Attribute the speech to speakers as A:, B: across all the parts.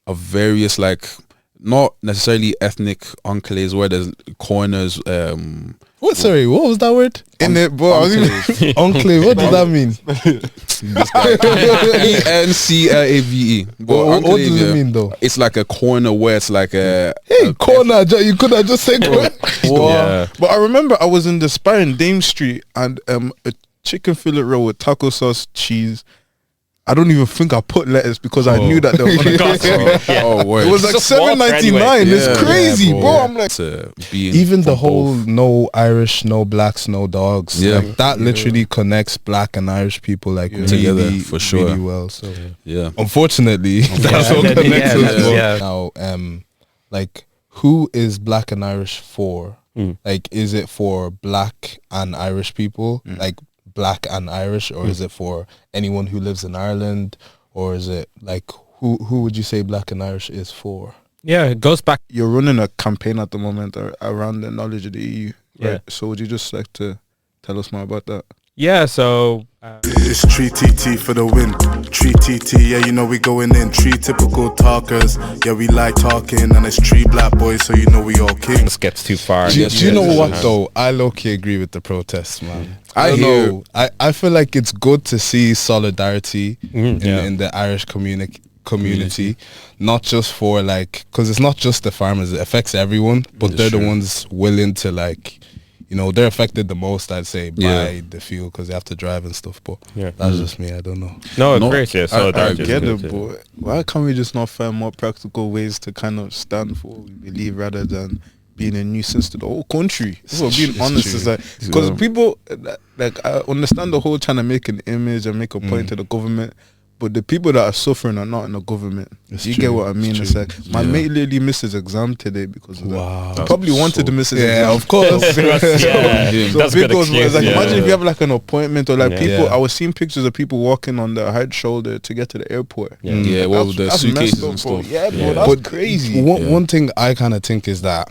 A: of various like not necessarily ethnic enclaves where there's corners.
B: What? Sorry, what was that word?
C: In it, bro.
B: Enclave. What does that mean?
A: ENCLAVE.
B: What does it mean though?
A: It's like a corner where it's like a
B: corner. You could have just said corner.
C: But I remember I was in the Spire in Dame Street and a chicken fillet roll with taco sauce, cheese. I don't even think I put lettuce because I knew that they were gonna It was like $7.99. It's crazy, bro. I'm like,
B: even the whole no Irish, no blacks, no dogs.
A: Yeah,
B: like, that literally connects black and Irish people like
A: together for sure,
B: really well. So
A: yeah,
B: unfortunately, that's what connects us. Now, like, who is black and Irish for? Like, is it for black and Irish people? Like, black and Irish, or is it for anyone who lives in Ireland, or is it like who would you say black and Irish is for?
D: Yeah, it goes back.
C: You're running a campaign at the moment around the knowledge of the EU, right?
D: Yeah.
C: So would you just like to tell us more about that?
D: Yeah, so
E: it's 3TT for the win. 3TT, yeah, you know we going in. 3 typical talkers, yeah, we like talking, and it's 3 black boys, so you know we all kings.
D: this gets too far.
B: Do you know what though? I low-key agree with the protests, man. I know. I feel like it's good to see solidarity in the Irish community, not just for like, because it's not just the farmers, it affects everyone, but they're the ones willing to like, you know, they're affected the most, I'd say, by the fuel because they have to drive and stuff. But that's just me. I don't know.
D: No, it's great. Yeah,
C: I get it, but why can't we just not find more practical ways to kind of stand for what we believe rather than being a nuisance to the whole country? If we're being honest, it's like, because people, like, I understand the whole trying to make an image and make a point to the government, but the people that are suffering are not in the government. You get what I mean? It's like, my mate literally missed his exam today because of that. He probably wanted to miss his exam.
B: Yeah, of course.
D: That's
C: because it's like, imagine if you have like an appointment or like people, I was seeing pictures of people walking on the hard shoulder to get to the airport.
A: Well, the suitcases and stuff.
C: Yeah, bro, that's crazy.
B: One thing I kind of think is that,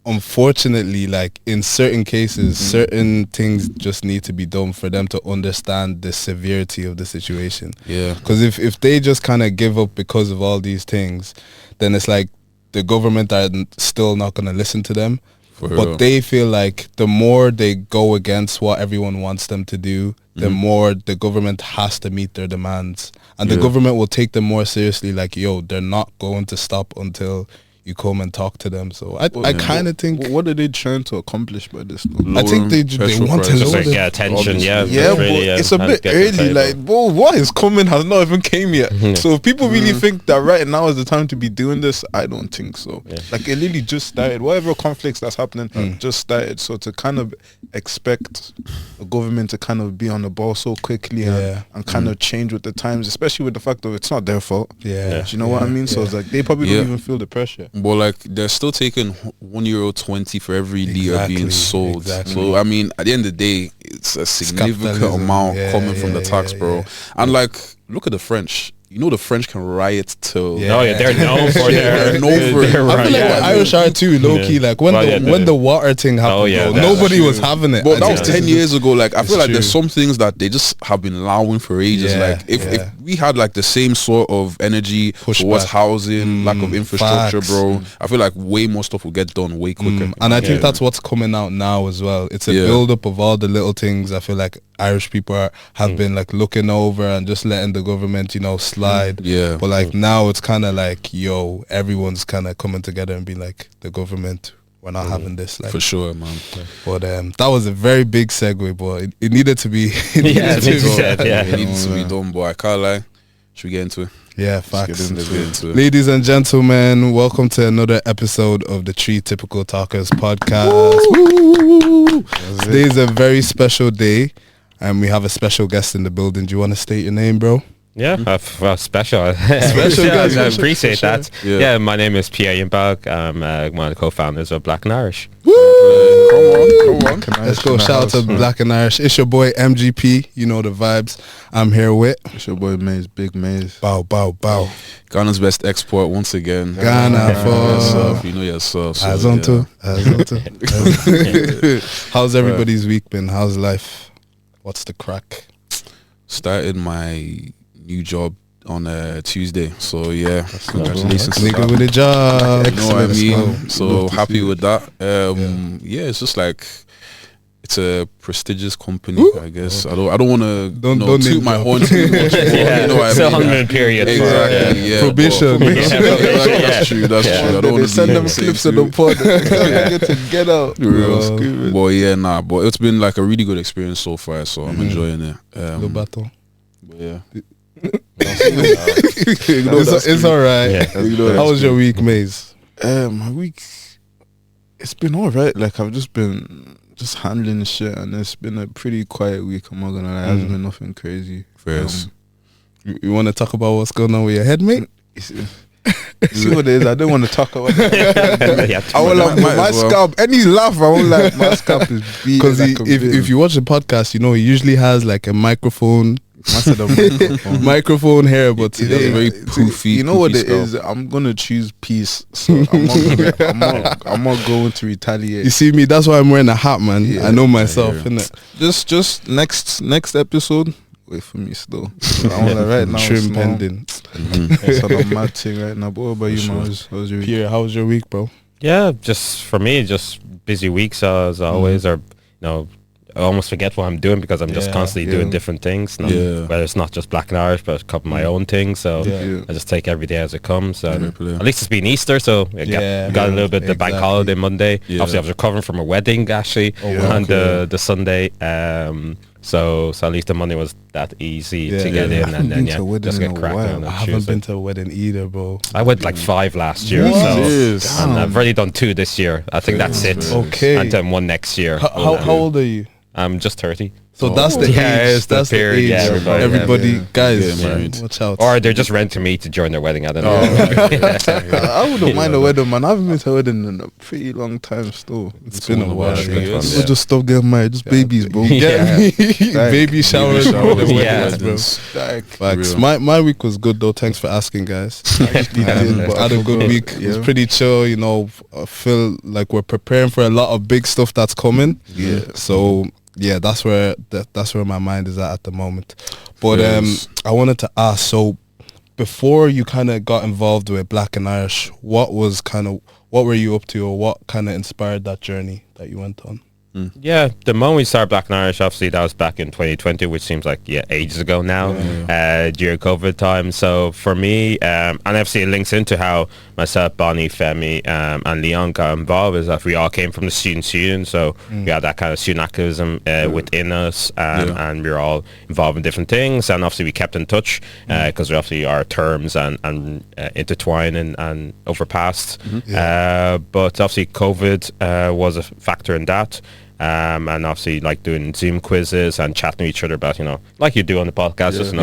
B: unfortunately, like in certain cases, certain things just need to be done for them to understand the severity of the situation. Yeah, because if they just kind of give up because of all these things, then it's like the government are still not going to listen to them. But they feel like the more they go against what everyone wants them to do, the more the government has to meet their demands, and the government will take them more seriously. Like, yo, they're not going to stop until you come and talk to them. So I kind of think,
C: what are they trying to accomplish by this?
B: I think they want to lower
D: the attention.
C: Yeah, but it's a bit early. Like, bro, what is coming has not even came yet. So if people really think that right now is the time to be doing this, I don't think so. Like, it literally just started. Whatever conflicts that's happening just started. So to kind of expect the government to kind of be on the ball so quickly and kind of change with the times, especially with the fact that it's not their fault. Do you know what I mean? So it's like they probably don't even feel the pressure.
A: But like, they're still taking €1.20 for every liter being sold. So I mean, at the end of the day, it's a significant amount coming from the tax, bro. And like, look at the French. You know, the French can riot till...
D: they're known for their...
B: I feel like the Irish are too, low-key. Like, when the water thing happened, nobody was having it.
A: But that was 10 years ago. Like, I feel like there's some things that they just have been allowing for ages. Like, if we had, like, the same sort of energy towards housing, lack of infrastructure, bro, I feel like way more stuff will get done way quicker.
B: And I think that's what's coming out now as well. It's a build-up of all the little things I feel like Irish people have been, like, looking over and just letting the government, you know, slide. But like now it's kind of like, yo, everyone's kind of coming together and being like, the government, we're not having this. Like,
A: for sure, man.
B: But that was a very big segue, but it needed to be
A: it needed to be done, but I can't lie. Should we get into it?
B: Yeah, facts. Let's get into it. Ladies and gentlemen, welcome to another episode of the 3 Typical Talkers podcast. Today is a very special day, and we have a special guest in the building. Do you want to state your name, bro?
D: Yeah, special. Special guys. I appreciate that. Yeah, my name is Pierre Yimbog. I'm one of the co-founders of Black and Irish.
B: Woo! Come on. Let's go. Shout out to Black and Irish. It's your boy MGP. You know the vibes. I'm here with...
C: It's your boy Maze, Big Maze.
B: Bow, bow, bow.
A: Ghana's best export once again.
B: Ghana for...
A: yourself. You know yourself. So,
B: How's everybody's week been? How's life? What's the crack?
A: Started my new job on Tuesday. So yeah, congratulations to
B: nigga with a job.
A: You know what I mean? So happy with that. Yeah, it's just like it's a prestigious company, I guess. I don't want to don't toot my horn too much. You know what I mean?
D: Honeymoon period.
A: Exactly. Yeah.
B: Probation.
A: That's true. That's true. I don't want to
C: send them clips of the pod. Get out.
A: But yeah, but it's been like a really good experience so far. So I'm enjoying it. But yeah.
B: It's all right.
C: Yeah.
B: How was your week, Maze?
C: My week, it's been all right. Like I've just been handling shit, and it's been a pretty quiet week. I'm not gonna lie, it hasn't been nothing crazy.
B: You want to talk about what's going on with your head, mate?
C: You see what it is? I don't want to talk about that. I will like my scalp. Any laugh, I won't like my scalp is beat.
B: Because if you watch the podcast, you know he usually has like a microphone. Microphone hair, but today
A: very poofy.
C: You know what it is? I'm gonna choose peace, so I'm not going to retaliate.
B: You see me? That's why I'm wearing a hat, man. Yeah, I know myself, innit?
C: Just next episode. Wait for me still. Right now,
B: trim pending.
C: It's a mad thing right now. But what about you, man? How's your week?
B: Pierre, how was your week, bro?
D: Yeah, just for me, just busy weeks as always. Or I almost forget what I'm doing because I'm just constantly doing different things. Whether it's not just Black and Irish, but a couple of my own things. So I just take every day as it comes. And at least it's been Easter, so I got a little bit the bank holiday Monday. Obviously, I was recovering from a wedding actually on the Sunday. So at least the Monday was that easy to get in, and then just get cracking.
B: I haven't been to a wedding either, bro.
D: I went like 5 last year, and I've already done 2 this year. I think that's it.
B: Okay,
D: and then 1 next year.
B: How old are you?
D: I'm just 30.
B: So that's the age. That's the age. Everybody, guys, watch out.
D: Or they're just renting me to join their wedding. I don't know.
C: I wouldn't mind a wedding, man. I haven't been to a wedding in a pretty long time still.
B: It's been a while.
C: People just stop getting married. Just babies, bro.
B: Baby showers.
C: Bro.
B: Facts. My week was good though. Thanks for asking, guys. I had a good week. It was pretty chill. You know, I feel like we're preparing for a lot of big stuff that's coming. So. Yeah, that's where my mind is at the moment. But I wanted to ask, so before you kind of got involved with Black and Irish, what were you up to, or what kind of inspired that journey that you went on?
D: Yeah, the moment we started Black and Irish, obviously that was back in 2020, which seems like ages ago now, during COVID time. So for me, and obviously it links into how myself, Bonnie, Femi, and Leon got involved, is that we all came from the student union, so we had that kind of student activism within us, and we were all involved in different things, and obviously we kept in touch because obviously our terms and intertwine and overpassed. But obviously COVID was a factor in that. And obviously like doing Zoom quizzes and chatting to each other about, like you do on the podcast, just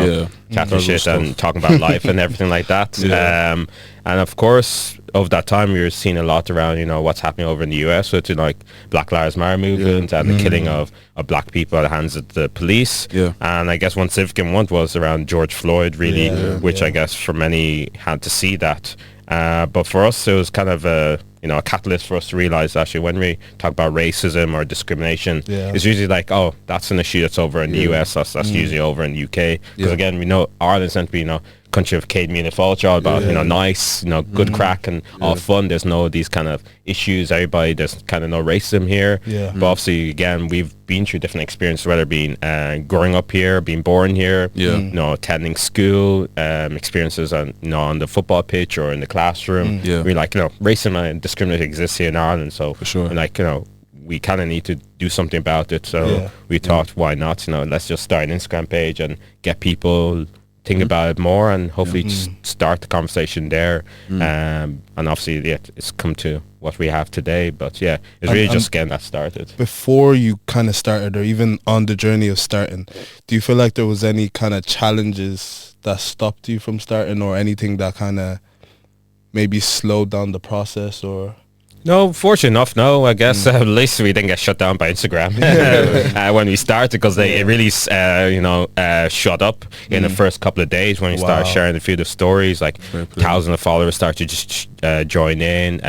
D: chatting shit and talking about life and everything like that. And of course, of that time, we were seeing a lot around, what's happening over in the US with like Black Lives Matter movement and the killing of black people at the hands of the police. And I guess one significant one was around George Floyd, really, which I guess for many had to see that. But for us, it was kind of a catalyst for us to realize actually when we talk about racism or discrimination, it's usually like, oh, that's an issue that's over in the US, that's usually over in the UK. Because again, we know Ireland's meant to be, country of Cade Mean Culture, all about nice, good crack and all fun. There's no these kind of issues. Everybody, there's kind of no racism here. But obviously, again, we've been through different experiences, whether being growing up here, being born here, attending school, experiences on on the football pitch or in the classroom. We're like, racism and discrimination exists here in Ireland. So for sure, like we kind of need to do something about it. So we thought, why not? Let's just start an Instagram page and get people think about it more, and hopefully just start the conversation there. And obviously it's come to what we have today, but it's really just getting that started.
B: Before you kind of started, or even on the journey of starting, do you feel like there was any kind of challenges that stopped you from starting, or anything that kind of maybe slowed down the process? Or
D: No, fortunate enough, no. I guess at least we didn't get shut down by Instagram when we started, because it really, shut up in the first couple of days when we started sharing a few of the stories. Like thousands of followers started to just join in.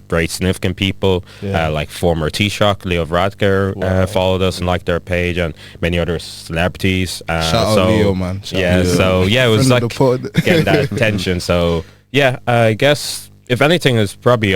D: Very significant people, like former Taoiseach Leo Varadkar followed us and liked our page, and many other celebrities.
B: Shout out Leo, man.
D: It was like getting that attention. So I guess if anything is probably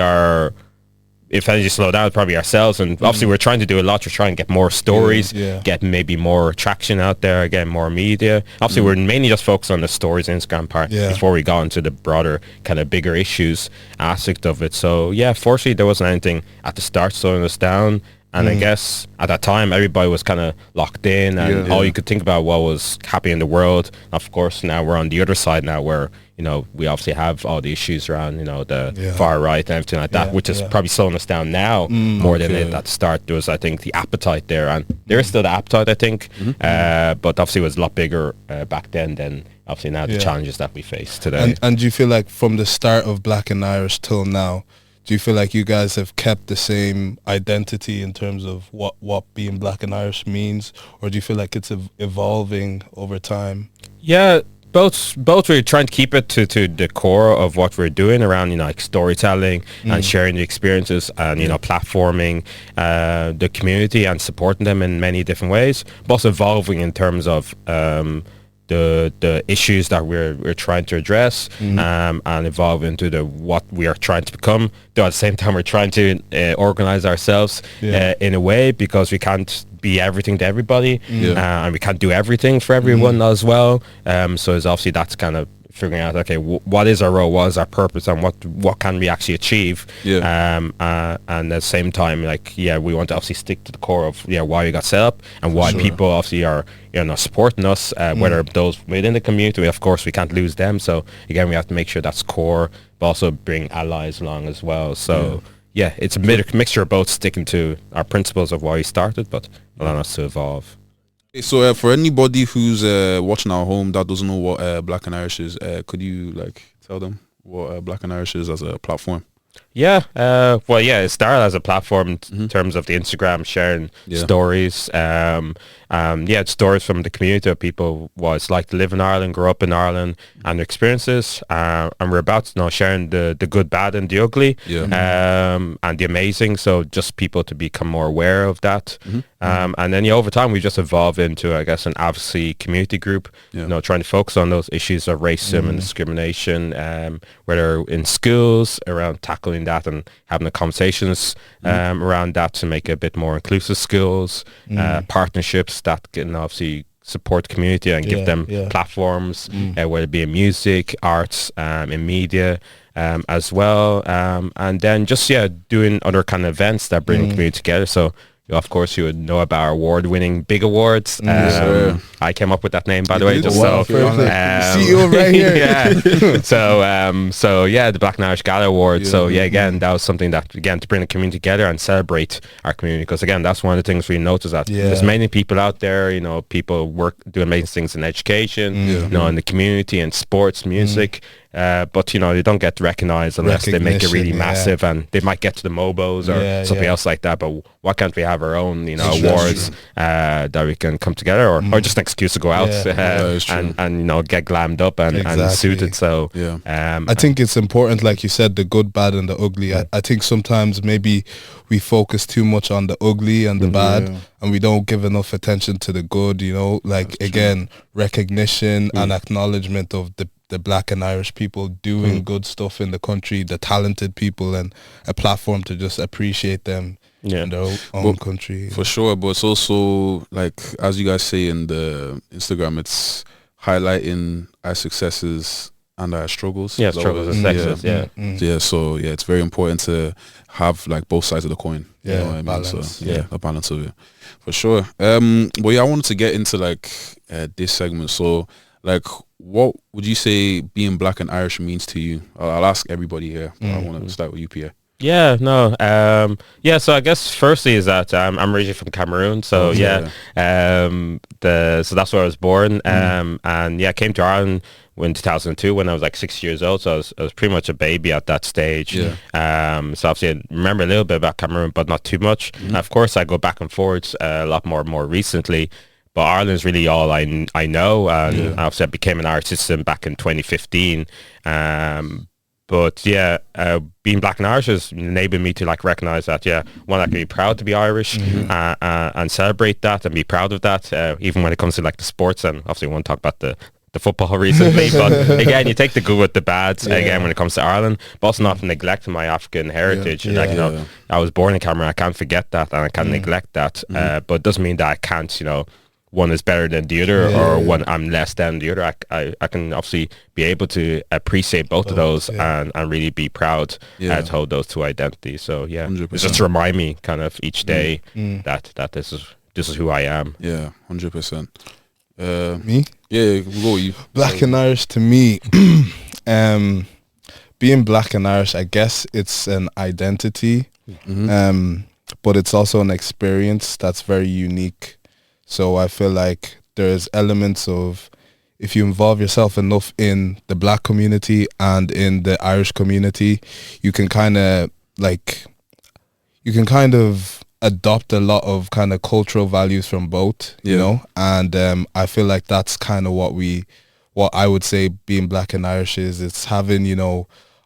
D: if anything slow down, it's probably ourselves, and obviously we're trying to do a lot to try and get more stories, get maybe more traction out there, get more media. Obviously we're mainly just focused on the stories Instagram part before we got into the broader kind of bigger issues aspect of it. So fortunately there wasn't anything at the start slowing us down. And I guess at that time, everybody was kind of locked in, and all you could think about was happening in the world. Of course, now we're on the other side now, where we obviously have all the issues around the far right and everything like that, which is probably slowing us down now more than it at the start. There was, I think, the appetite there, and there is still the appetite, I think, but obviously it was a lot bigger back then than obviously now the challenges that we face today.
B: And do you feel like from the start of Black and Irish till now, do you feel like you guys have kept the same identity in terms of what being Black and Irish means, or do you feel like it's evolving over time?
D: Yeah, both. We're trying to keep it to the core of what we're doing around like storytelling and sharing the experiences and platforming the community and supporting them in many different ways, but also evolving in terms of the issues that we're trying to address and evolve into what we are trying to become. Though at the same time we're trying to organize ourselves in a way, because we can't be everything to everybody and we can't do everything for everyone as well. So it's obviously that's kind of figuring out, okay, what is our role, what is our purpose, and what can we actually achieve. And at the same time, we want to obviously stick to the core of why we got set up and why people obviously are supporting us, whether those within the community. Of course we can't lose them, so again we have to make sure that's core, but also bring allies along as well. So it's a mixture of both, sticking to our principles of why we started, but allowing us to evolve.
A: So for anybody who's watching at home that doesn't know what Black and Irish is, could you tell them what Black and Irish is as a platform?
D: It started as a platform in terms of the Instagram sharing stories. Stories from the community of people, what it's like to live in Ireland, grow up in Ireland, and their experiences. And we're about to sharing the good, bad, and the ugly, and the amazing. So just people to become more aware of that. And then over time we just evolved into, I guess, an advocacy community group. Trying to focus on those issues of racism and discrimination, whether in schools, around tackling that and having the conversations around that to make it a bit more inclusive schools, partnerships that can obviously support the community and give them platforms, whether it be in music, arts, in media as well, and then just doing other kind of events that bring the community together. So of course you would know about our award-winning Big Awards. I came up with that name, by the way, just
B: CEO right here.
D: So the Black and Irish Gala Awards. Again, that was something that, again, to bring the community together and celebrate our community, because again, that's one of the things we notice, that there's many people out there, people do amazing things in education, in the community, and sports, music. But they don't get recognized unless they make it really massive, and they might get to the Mobos or something else like that. But why can't we have our own awards that we can come together, or just an excuse to go out and get glammed up and suited. So
B: I think it's important, like you said, the good, bad, and the ugly. I think sometimes maybe we focus too much on the ugly and the bad, and we don't give enough attention to the good. Again, recognition and acknowledgement of the Black and Irish people doing good stuff in the country, the talented people, and a platform to just appreciate them in their own country.
A: For sure, but it's also, as you guys say in the Instagram, it's highlighting our successes and our struggles.
D: Struggles and successes,
A: So it's very important to have both sides of the coin. You know what I mean?
B: Balance.
A: So a balance of it. For sure. I wanted to get into this segment. So what would you say being Black and Irish means to you? I'll ask everybody here. I want to start with you, Pierre.
D: Yeah, no. So I guess firstly is that I'm originally from Cameroon. So so that's where I was born. And I came to Ireland in 2002 when I was like 6 years old. So I was pretty much a baby at that stage.
A: Yeah.
D: So obviously I remember a little bit about Cameroon, but not too much. And of course I go back and forwards a lot more recently. But Ireland's really all I know. And obviously I became an Irish citizen back in 2015. But being black and Irish has enabled me to like recognize that, one, I can be proud to be Irish and celebrate that and be proud of that, even when it comes to like the sports. And obviously I won't talk about the football recently, but again, you take the good with the bad again when it comes to Ireland, but also not neglect my African heritage. I was born in Cameroon, I can't forget that and I can't neglect that, but it doesn't mean that I can't, one is better than the other or one I'm less than the other. I can obviously be able to appreciate both of those and really be proud to hold those two identities. So 100%. It's just to remind me kind of each day that this is who I am.
A: 100%.
B: Me?
A: Yeah, we'll go with you.
B: Black and Irish to me, being black and Irish, I guess it's an identity, but it's also an experience that's very unique. So I feel like there's elements of, if you involve yourself enough in the black community and in the Irish community, you can kind of adopt a lot of kind of cultural values from both, you know, and I feel like that's kind of what I would say being black and Irish is. It's having,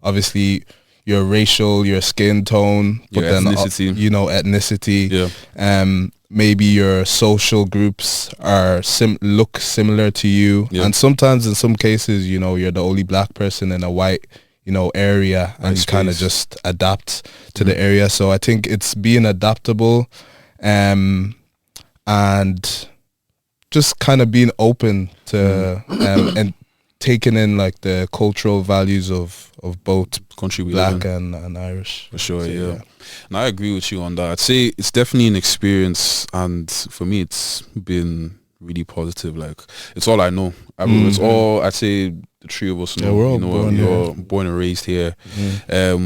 B: obviously your racial, your skin tone,
A: your ethnicity.
B: Ethnicity, maybe your social groups are look similar to you, and sometimes in some cases, you're the only black person in a white area, and you kind of just adapt to the area. So I think it's being adaptable, and just kind of being open to and taking in like the cultural values of both
A: country we
B: black and Irish.
A: For sure, so, And I agree with you on that. I'd say it's definitely an experience, and for me it's been really positive. Like, it's all I know. It's all, I'd say the three of us know.
B: We're all
A: born and raised here. I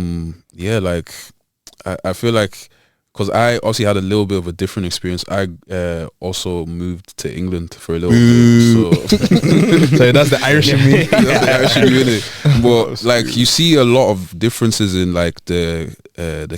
A: feel like, because I also had a little bit of a different experience. I also moved to England for a little bit.
B: So that's the Irish in me.
A: That's the Irish in me. But like, you see a lot of differences in like the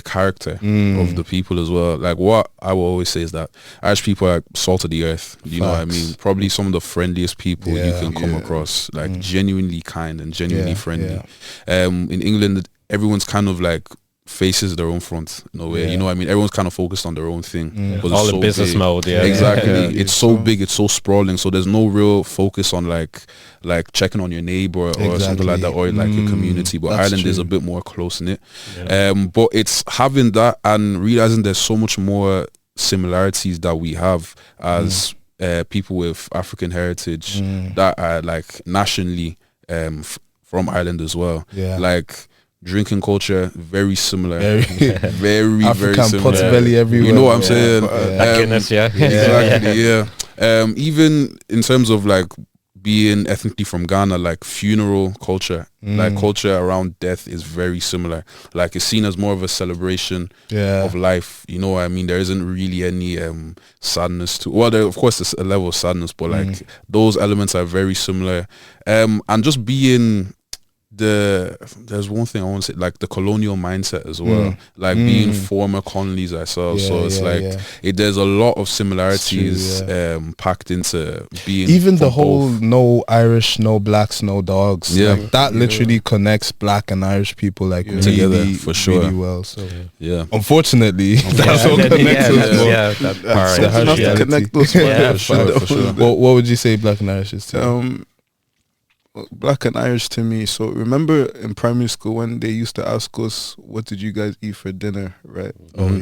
A: character of the people as well. Like, what I will always say is that Irish people are salt of the earth. You know what I mean? Probably some of the friendliest people you can come across. Like, genuinely kind and genuinely friendly. In England, everyone's kind of like faces their own front in a way. You know what I mean? Everyone's kind of focused on their own thing.
D: All in business mode.
A: Exactly. It's so big, it's so sprawling, so there's no real focus on like checking on your neighbor or something like that, or like your community. But Ireland is a bit more close in it. But it's having that and realizing there's so much more similarities that we have as people with African heritage that are like nationally from Ireland as well. Like, drinking culture, very similar. Very
B: African
A: similar.
B: Pot belly everywhere.
A: You know what I'm saying?
D: Guinness,
A: Exactly, Even in terms of like being ethnically from Ghana, like funeral culture, like culture around death is very similar. Like, it's seen as more of a celebration of life. You know what I mean? There isn't really any sadness to. Well, there of course there's a level of sadness, but like those elements are very similar. And just being there's one thing I want to say, like the colonial mindset as well, like being former colonies ourselves. So it's there's a lot of similarities packed into being
B: even the whole both. No Irish, no blacks, no dogs. Like, that literally connects black and Irish people like
A: together for sure.
B: Really well. So unfortunately, that's what connects us.
C: That's enough to connect those.
B: For sure. What would you say black and Irish is to
C: Black and Irish to me. So remember in primary school when they used to ask us, what did you guys eat for dinner, right?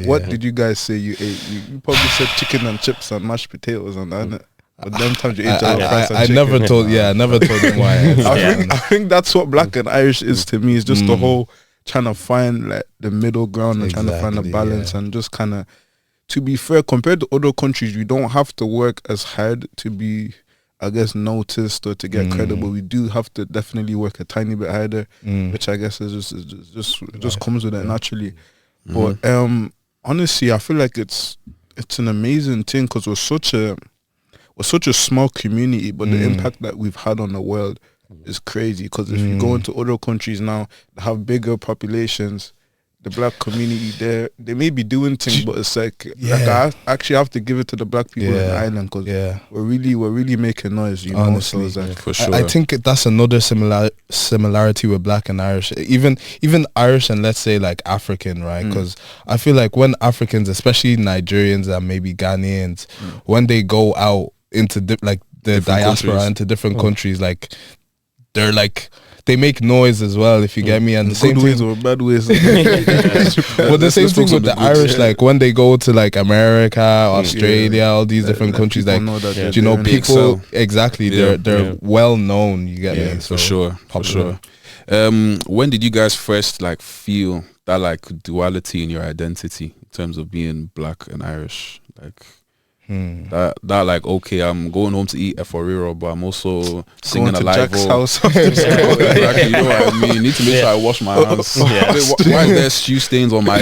C: What did you guys say you ate? You probably said chicken and chips and mashed potatoes and that. But them times you ate
B: I never told them why.
C: I think that's what black and Irish is to me. It's just the whole trying to find like the middle ground and trying to find a balance and just kind of, to be fair, compared to other countries, you don't have to work as hard to be, I guess, noticed or to get credible. We do have to definitely work a tiny bit harder, which I guess is just comes with it naturally. But honestly, I feel like it's an amazing thing because we're such a small community, but the impact that we've had on the world is crazy. Because if you go into other countries now that have bigger populations, the black community there, they may be doing things, but it's like I actually have to give it to the black people in Ireland because we're really making noise, you know.
B: Honestly,
C: so like,
A: for sure.
B: I think that's another similarity with black and Irish, even Irish and let's say like African, right? Because I feel like when Africans, especially Nigerians and maybe Ghanaians, when they go out into the different diaspora countries. Into different countries, like they're like, they make noise as well, if you get me. And the same
C: ways
B: thing,
C: or bad ways.
B: But the same thing with the Irish, like when they go to like America, Australia, all these different countries, like you know, people exactly, they're well known. You get me?
A: So, for sure. When did you guys first like feel that like duality in your identity in terms of being black and Irish, like? That like, okay, I'm going home to eat Eforiro, but I'm also singing a live
C: house.
A: Exactly, you know what I mean. Need to make sure I wash my hands. Why is there stew stains on my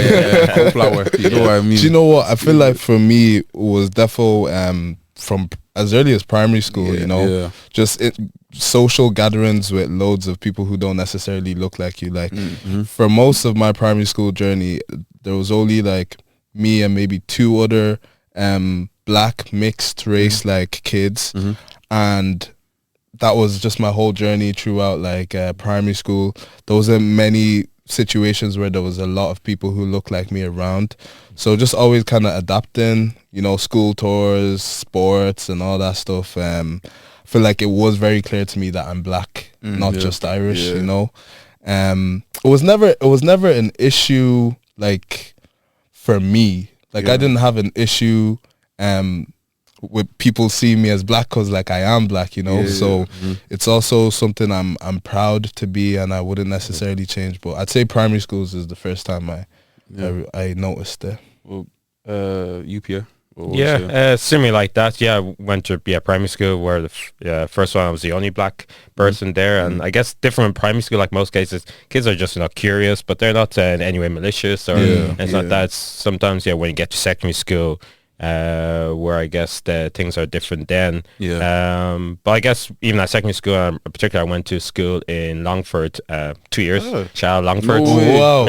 A: cauliflower? You know what I mean.
B: Do you know what I feel like? For me, it was defo from as early as primary school. You know, just social gatherings with loads of people who don't necessarily look like you. Like for most of my primary school journey, there was only like me and maybe two other black mixed race like kids, and that was just my whole journey throughout like primary school. There wasn't many situations where there was a lot of people who looked like me around, so just always kind of adapting, you know, school tours, sports and all that stuff. I feel like it was very clear to me that I'm black, not just Irish, you know. It was never an issue like for me. Like I didn't have an issue with people seeing me as black because like I am black, you know. It's also something I'm proud to be, and I wouldn't necessarily change. But I'd say primary schools is the first time I noticed it.
A: Well, you, Pierre?
D: Similar like that. Went to primary school where the first one I was the only black person there, and I guess different in primary school. Like most cases, kids are just curious, but they're not in any way malicious or it's not that. Sometimes when you get to secondary school, where I guess the things are different then. But I guess even at secondary school, in particular, I went to school in Longford 2 years. Shout out Longford.
B: Wow.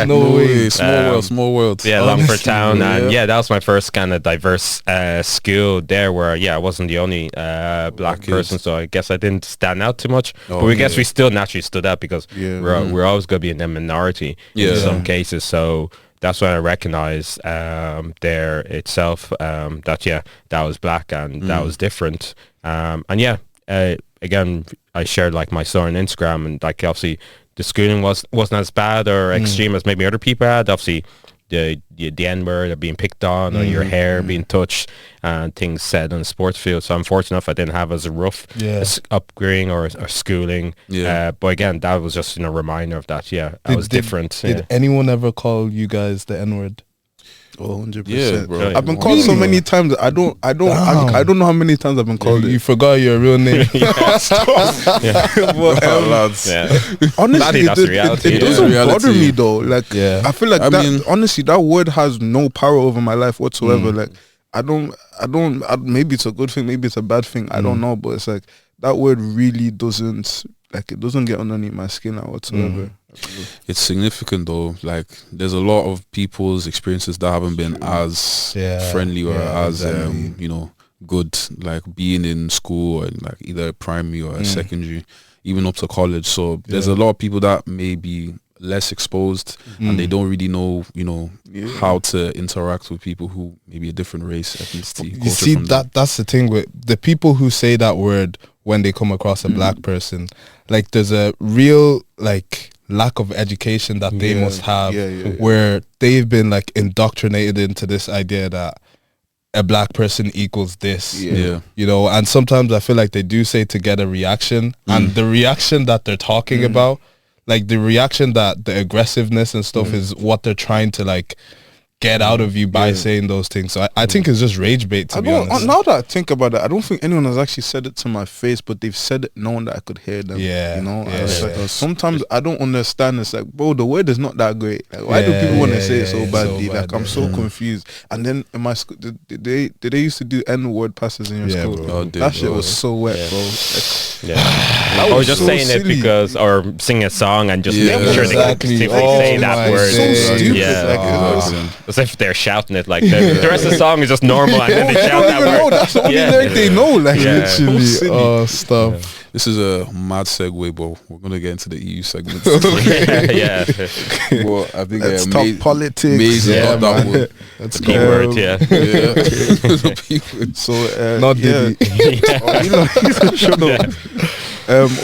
A: No way. Small world.
D: Longford town. And that was my first kind of diverse school there where, I wasn't the only black person. So I guess I didn't stand out too much. But we guess we still naturally stood out because we're always going to be in the minority in some cases. So that's when I recognized there itself that was black and that was different. Again, I shared like my story on Instagram, and like obviously the schooling wasn't as bad or extreme as maybe other people had. Obviously the N-word being picked on or your hair being touched and things said on the sports field. So I'm fortunate enough I didn't have as rough upbringing or schooling. But again, that was just a reminder of that. I was different.
B: Did anyone ever call you guys the N-word?
C: 100%.
A: Bro.
C: I've been called so many times. I don't know how many times I've been called it.
B: You forgot your real name.
C: Honestly,
D: that's reality.
C: It doesn't bother me though. Like I feel like honestly, that word has no power over my life whatsoever. Like I don't. Maybe it's a good thing, maybe it's a bad thing. I don't know, but it's like that word really doesn't. Like it doesn't get underneath my skin whatsoever.
A: It's significant though. Like there's a lot of people's experiences that haven't been as friendly or as good. Like being in school and like either primary or secondary, even up to college. So there's a lot of people that may be less exposed and they don't really know how to interact with people who may be a different race, ethnicity.
B: You see, that's the thing with the people who say that word when they come across a black person. Like there's a real like lack of education that they must have where they've been like indoctrinated into this idea that a black person equals this, you know. And sometimes I feel like they do say to get a reaction, and the reaction that they're talking about, like the reaction that the aggressiveness and stuff is what they're trying to like get out of you by saying those things. So I think it's just rage bait, to be honest.
C: Now that I think about it, I don't think anyone has actually said it to my face, but they've said it knowing that I could hear them.
B: Yeah.
C: You know? Like, sometimes I don't understand. It's like, bro, the word is not that great. Like, why do people want to say it so badly? Like, I'm so confused. And then in my school, did they used to do N-word passes in your school?
A: Bro.
C: That shit was so wet, bro.
D: Like, or just so saying silly. It because, or singing a song and just making sure they specifically say that word.
C: So stupid.
D: As if they're shouting it, like the rest of the song is just normal and then they shout that word.
C: That's the only lyric they know. Like
B: literally. Oh, stop.
A: This is a mad segue, but we're gonna get into the EU segment. Well, I think
C: let's talk politics.
A: That one.
B: That's
D: the word.
C: So
B: not Diddy.
C: Shut up.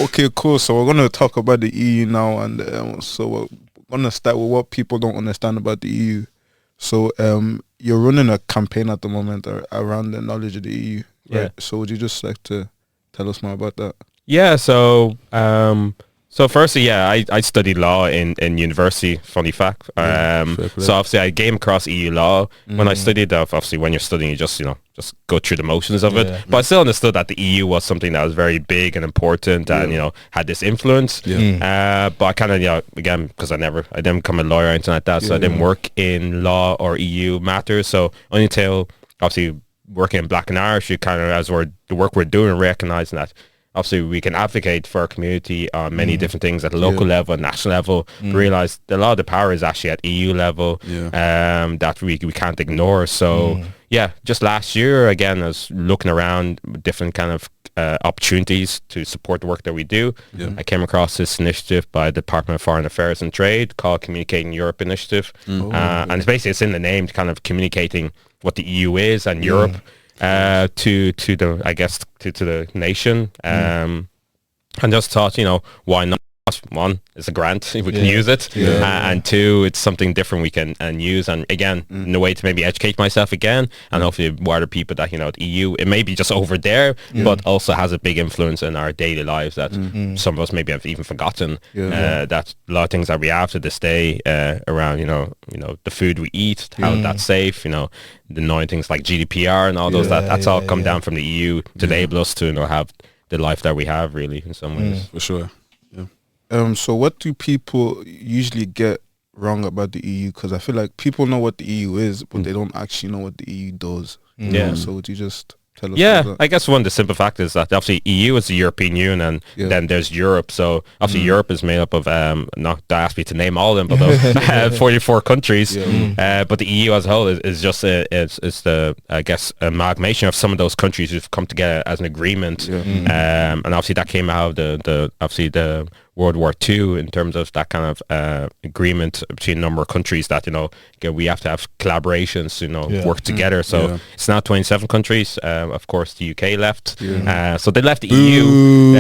C: Okay, cool. So we're gonna talk about the EU now, and so we're gonna start with what people don't understand about the EU. So you're running a campaign at the moment around the knowledge of the EU, right?
D: Yeah.
C: So would you just like to tell us more about that?
D: Yeah, so firstly, I studied law in university, funny fact. So obviously I came across EU law. When I studied, obviously when you're studying, you just go through the motions of it. But I still understood that the EU was something that was very big and important and, had this influence. But I kind of, again, because I didn't become a lawyer or anything like that, so I didn't work in law or EU matters. So only until, obviously, working in Black and Irish, you kind of, as the work we're doing, recognizing that obviously we can advocate for our community on many different things at the local level, national level, realize that a lot of the power is actually at EU level, that we can't ignore. So just last year, again, I was looking around different kind of opportunities to support the work that we do. I came across this initiative by the Department of Foreign Affairs and Trade called Communicating Europe Initiative. And it's in the name, kind of communicating what the EU is and Europe to the nation. And just thought, why not? One, it's a grant, we can use it, and two, it's something different we can use, and again, in a way to maybe educate myself again, and hopefully wider people that the EU, it may be just over there, but also has a big influence in our daily lives that some of us maybe have even forgotten. That a lot of things that we have to this day around the food we eat, how that's safe, the annoying things like GDPR and all those that's all come down from the EU to enable us to have the life that we have, really, in some ways.
A: For sure.
C: So what do people usually get wrong about the EU? Because I feel like people know what the EU is, but they don't actually know what the EU does. So would you just tell us about that?
D: I guess one of the simple factors is that obviously EU is the European Union, and then there's Europe. So obviously Europe is made up of, not to ask me to name all of them, but 44 countries. But the EU as a whole is just it's the, I guess, amalgamation of some of those countries who've come together as an agreement. And obviously that came out of the World War II in terms of that kind of agreement between a number of countries that we have to have collaborations work together. So it's now 27 countries. Of course the UK left, so they left the EU,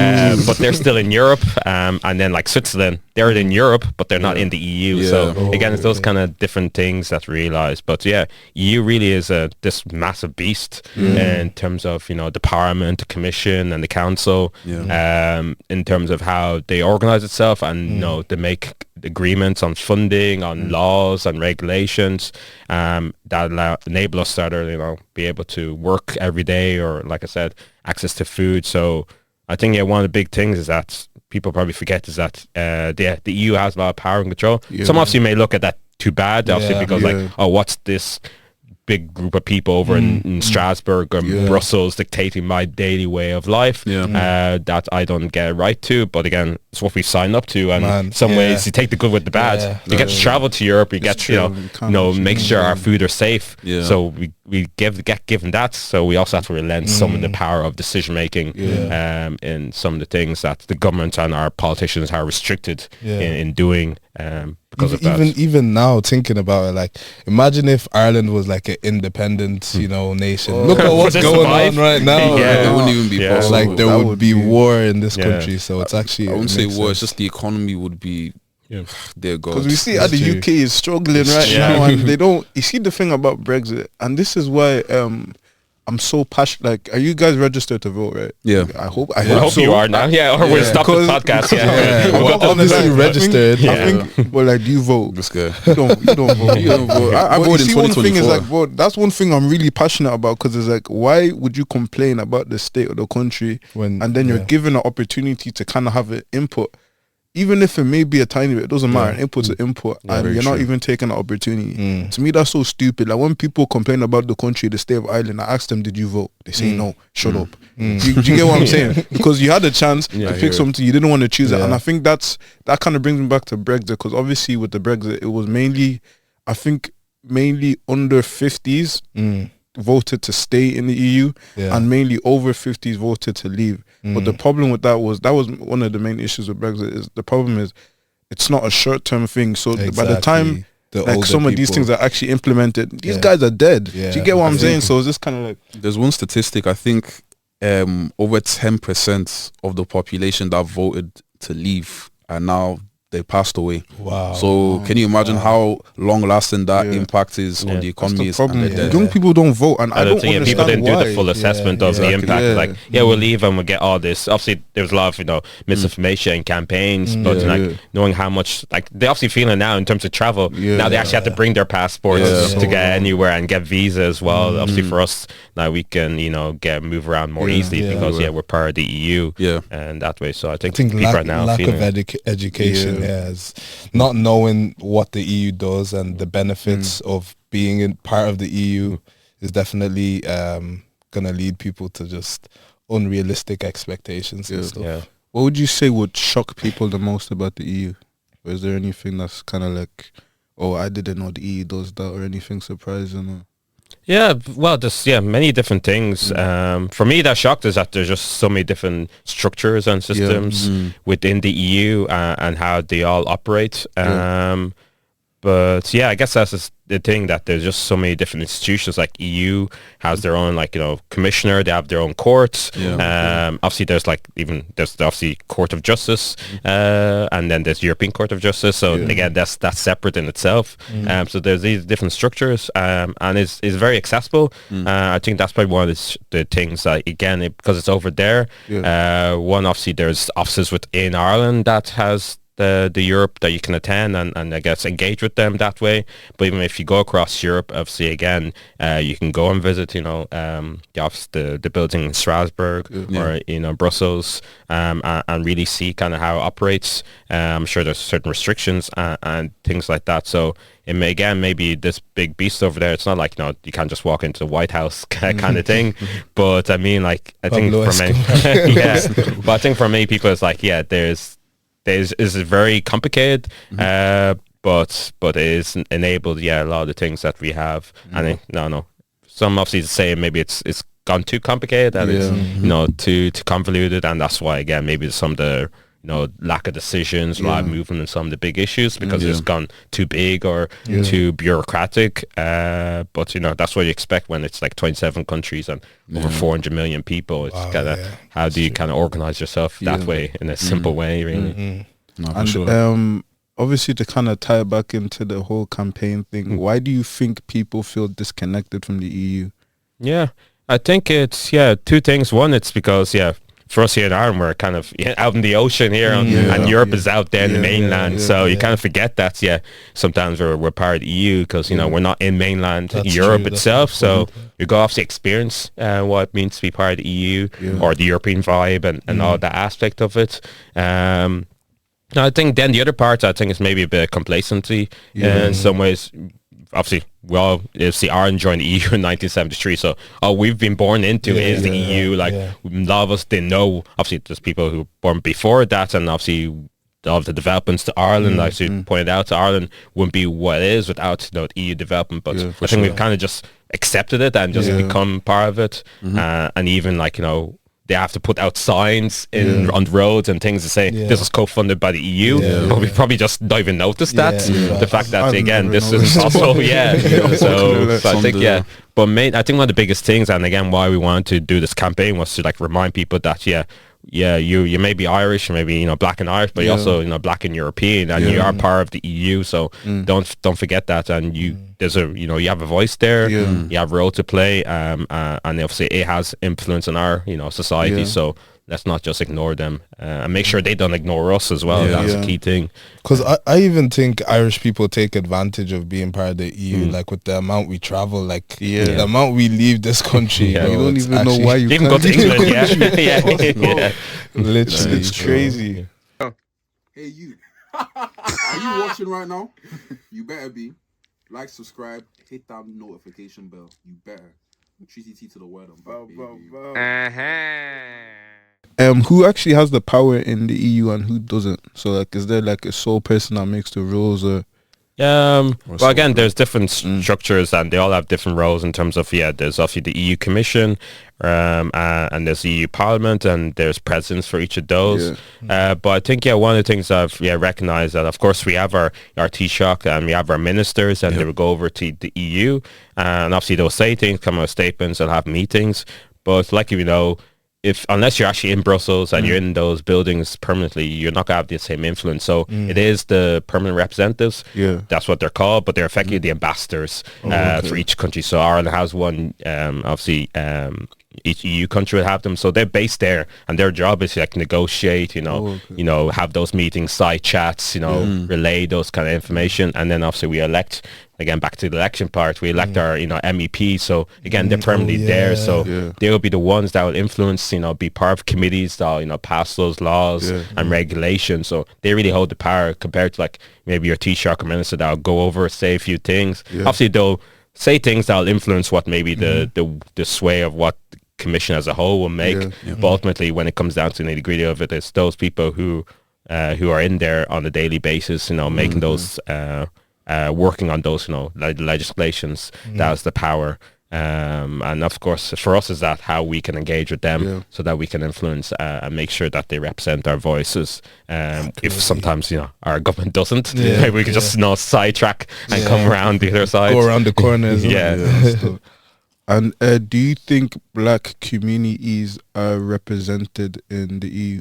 D: but they're still in Europe, and then like Switzerland, they're in Europe but they're not in the EU. So again, it's those kind of different things that's realized. But EU really is this massive beast in terms of the Parliament, the Commission and the Council, in terms of how they organize itself, and they make agreements on funding, on laws and regulations that enable us to be able to work every day, or like I said, access to food. So I think one of the big things is that people probably forget is that the EU has a lot of power and control. Some obviously may look at that too bad, obviously, because what's this big group of people over in Strasbourg or Brussels dictating my daily way of life that I don't get right to. But again, it's what we signed up to, and in some ways you take the good with the bad. You get to travel to Europe, you get to make sure our food are safe. So we get given that, so we also have to relent some of the power of decision making in some of the things that the government and our politicians are restricted in doing. Because
B: even now, thinking about it, like, imagine if Ireland was like an independent, nation. Look at what's going on right now.
A: It wouldn't even be possible.
B: Like, there would be war in this country. So it's actually,
A: I wouldn't say war. It's just the economy would be. Dear God.
C: Because we see how the UK is struggling now, and they don't. You see the thing about Brexit, and this is why I'm so passionate. Like, are you guys registered to vote, right?
A: Yeah.
C: I hope
D: so. You are now. Yeah, or we'll stop the podcast.
B: Obviously registered.
C: I think, well, like, do you vote?
A: This guy.
C: You don't vote. You don't vote.
A: I voted in 2024.
C: One thing is like, bro, that's one thing I'm really passionate about, because it's like, why would you complain about the state of the country and then you're given an opportunity to kind of have an input? Even if it may be a tiny bit, it doesn't matter. Input's an input, and you're not even taking the opportunity. To me, that's so stupid. Like, when people complain about the country, the state of Ireland, I ask them, did you vote? They say no. Shut up. Do you get what I'm saying? Because you had a chance to pick something, you didn't want to choose it. And I think that kind of brings me back to Brexit, because obviously with the Brexit, it was mainly under 50s voted to stay in the EU, and mainly over 50s voted to leave. But the problem with that was one of the main issues with Brexit. Is the problem is it's not a short-term thing. So by the time some of these things are actually implemented, these guys are dead. Do you get what I'm saying? So it's just kind of like,
A: there's one statistic, I think over 10% of the population that voted to leave are now, they passed away.
B: Wow.
A: So can you imagine how long lasting that impact is on the economy?
C: That's the problem. Young people don't vote, and I don't understand
D: people didn't
C: why.
D: do the full assessment of the impact. Like, we'll leave and we'll get all this. Obviously, there was a lot of misinformation and campaigns, but knowing how much, like, they obviously feeling now in terms of travel. Now they actually have to bring their passports to get anywhere and get visa as well. Obviously, for us now, we can move around more easily because we're part of the EU. And that way. So I think people are now
B: lack
D: feeling
B: of education. Is not knowing what the EU does and the benefits of being in part of the EU is definitely gonna lead people to just unrealistic expectations and stuff.
C: What would you say would shock people the most about the EU? Or is there anything that's kind of like, oh, I didn't know the EU does that, or anything surprising? Or?
D: Yeah, well, there's many different things. For me, that shocked is that there's just so many different structures and systems within the EU and how they all operate. But I guess that's the thing, that there's just so many different institutions. Like EU has their own, commissioner. They have their own courts. Obviously, there's obviously Court of Justice, and then there's European Court of Justice. So again, that's separate in itself. So there's these different structures, and it's very accessible. I think that's probably one of the things that, again, because it's over there. One, obviously, there's offices within Ireland that has the Europe that you can attend and I guess engage with them that way. But even if you go across Europe, obviously, again, you can go and visit, the office, the building in Strasbourg or Brussels, and really see kind of how it operates. I'm sure there's certain restrictions and things like that. So it may, again, maybe this big beast over there, it's not like, you can't just walk into the White House kind of thing. But I mean, like, I think for many, but I think for many people, it's like, is very complicated, but it is enabled, a lot of the things that we have. And some obviously say maybe it's gone too complicated and it's too convoluted, and that's why, again, maybe some of the lack of decisions, a lot of movement in some of the big issues because it's gone too big or too bureaucratic. But that's what you expect when it's like 27 countries and over 400 million people. It's kind of how do you kind of organize yourself that way in a simple way, really.
C: And obviously, to kind of tie it back into the whole campaign thing, why do you think people feel disconnected from the EU?
D: I think it's two things. One, it's because for us here in Ireland, we're kind of out in the ocean here, and Europe is out there in the mainland. So you kind of forget that, sometimes we're part of the EU because, we're not in mainland Europe itself. So you go obviously experience what it means to be part of the EU or the European vibe and all that aspect of it. I think then the other part, I think, is maybe a bit of complacency in some ways. Obviously, we all see Ireland joined the EU in 1973, so all we've been born into is the EU. Like, a lot of us didn't know. Obviously, there's people who were born before that, and obviously all of the developments to Ireland, like you pointed out, to Ireland wouldn't be what it is without the EU development. But I think we've kind of just accepted it and just become part of it, and even they have to put out signs on the roads and things to say this is co-funded by the EU, but we probably just don't even notice that. The fact that, again, this is possible. So I think, but I think one of the biggest things, and again, why we wanted to do this campaign was to remind people that, you may be Irish, maybe black and Irish, but you're also black and European, and you are part of the EU. So don't forget that. And there's you have a voice there. You have a role to play, and obviously it has influence on our society. So let's not just ignore them, and make sure they don't ignore us as well. That's a key thing.
B: Because I even think Irish people take advantage of being part of the EU, like with the amount we travel, like the amount we leave this country.
C: You don't even know why you
D: even go to England.
B: Literally,
C: it's crazy.
A: Hey, you. Are you watching right now? You better be. Like, subscribe, hit that notification bell. You better. 3TT to the word.
C: Who actually has the power in the EU and who doesn't? So like, is there like a sole person that makes the rules, or?
D: Well, again, there's different structures, and they all have different roles in terms of there's obviously the EU Commission, and there's the EU Parliament, and there's presidents for each of those. But I think one of the things I've recognized that, of course, we have our Taoiseach, and we have our ministers, and they will go over to the EU, and obviously they'll say things, come out with statements, they'll have meetings. But like unless you're actually in Brussels and you're in those buildings permanently, you're not going to have the same influence. So it is the permanent representatives. That's what they're called, but they're effectively the ambassadors for each country. So Ireland has one, obviously. Each EU country will have them, so they're based there, and their job is like negotiate, have those meetings, side chats, relay those kind of information, and then obviously we elect. Again, back to the election part, we elect our MEP. So again, they're permanently there, so they will be the ones that will influence, be part of committees that pass those laws and regulations. So they really hold the power compared to like maybe your Taoiseach or minister that will go over, say a few things. Obviously, they'll say things that will influence what maybe the sway of what Commission as a whole will make, but ultimately when it comes down to the nitty-gritty of it, it's those people who are in there on a daily basis, making those working on those legislations. That's the power, and of course for us is that how we can engage with them so that we can influence and make sure that they represent our voices. If sometimes our government doesn't, maybe we can just sidetrack and come around the other side,
B: go around the corners.
C: And do you think black communities are represented in the EU?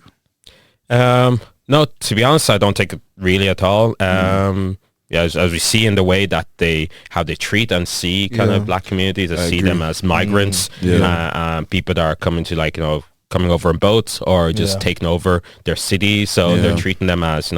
D: No, to be honest, I don't think it really at all. As we see in the way that how they treat and see kind of black communities, I see them as migrants, people that are coming to coming over in boats or just taking over their cities. So they're treating them as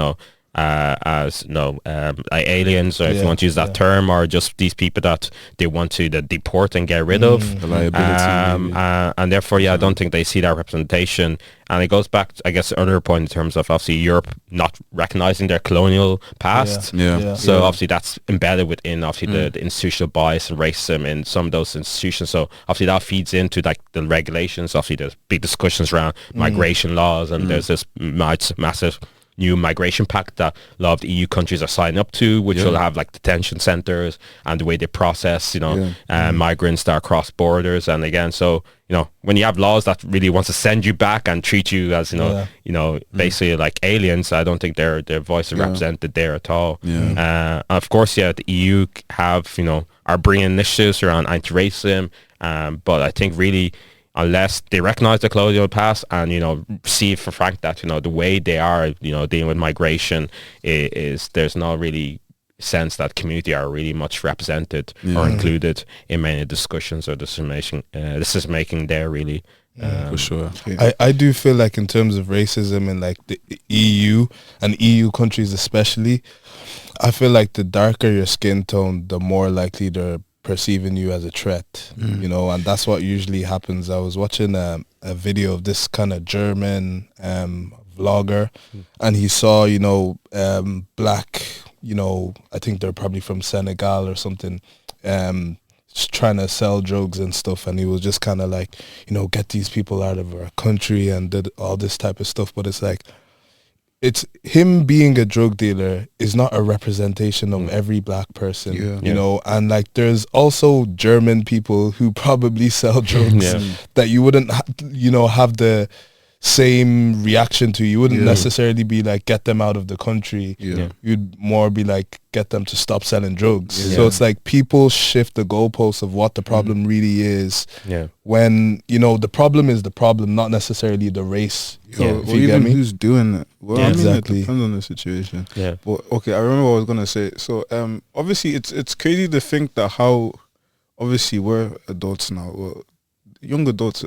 D: like aliens, or if you want to use that term, or just these people that they want to deport and get rid of.
C: The liability.
D: And therefore, I don't think they see that representation. And it goes back, I guess, earlier point in terms of obviously Europe not recognizing their colonial past. So obviously that's embedded within obviously the institutional bias and racism in some of those institutions. So obviously that feeds into like the regulations. Obviously there's big discussions around migration laws, and there's this massive new migration pact that a lot of the EU countries are signing up to, which will have like detention centers and the way they process, migrants that are cross borders. And again, so when you have laws that really wants to send you back and treat you as basically like aliens, I don't think their voice is represented there at all. Of course, the EU have are bringing initiatives around anti-racism, but I think really, unless they recognize the colonial past and see for frank that the way they are dealing with migration is there's not really sense that community are really much represented or included in many discussions or decision making there really.
C: For sure.
B: I do feel like in terms of racism in like the EU and EU countries especially, I feel like the darker your skin tone, the more likely they're perceiving you as a threat, and that's what usually happens. I was watching a video of this kind of German vlogger, and he saw black, I think they're probably from Senegal or something, trying to sell drugs and stuff, and he was just kind of like, get these people out of our country and did all this type of stuff. But it's like, it's him being a drug dealer is not a representation of every black person, and like there's also German people who probably sell drugs that you wouldn't, have the same reaction to. You wouldn't necessarily be like, get them out of the country. You'd more be like, get them to stop selling drugs. So it's like people shift the goalposts of what the problem really is. When, you know, the problem is the problem, not necessarily the race.
C: Or even who's doing it. Well, I mean, it depends on the situation. But okay, I remember what I was gonna say. So obviously it's crazy to think that how obviously we're adults now. Young adults,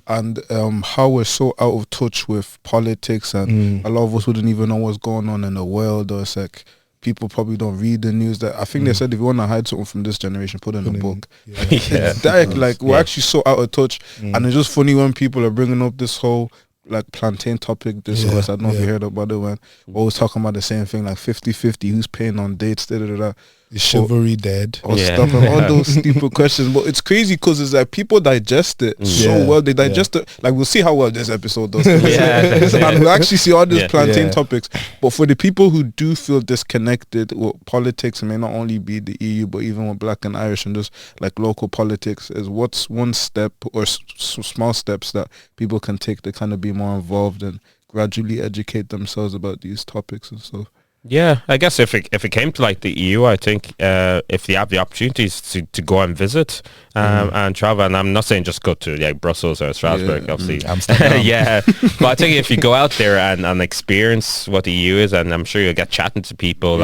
C: and how we're so out of touch with politics, and a lot of us wouldn't even know what's going on in the world, or it's like people probably don't read the news. That I think they said if you want to hide something from this generation, put it in a book. It's direct, like we're actually so out of touch, and it's just funny when people are bringing up this whole like plantain topic discourse. I don't know if you heard about it, when we're always talking about the same thing, like 50-50, who's paying on dates, da-da-da-da.
B: Is chivalry dead?
C: Or stuff, and all those stupid questions. But it's crazy because it's like people digest it so well. They digest it. Like, we'll see how well this episode does. And we'll actually see all these plantain topics. But for the people who do feel disconnected with politics, it may not only be the EU, but even with Black and Irish and just like local politics, is what's one step or small steps that people can take to kind of be more involved and gradually educate themselves about these topics and stuff.
D: Yeah, I guess if it came to like the EU, I think if they have the opportunities to go and visit and travel, and I'm not saying just go to like Brussels or Strasbourg, obviously.
B: Amsterdam.
D: But I think if you go out there and experience what the EU is, and I'm sure you'll get chatting to people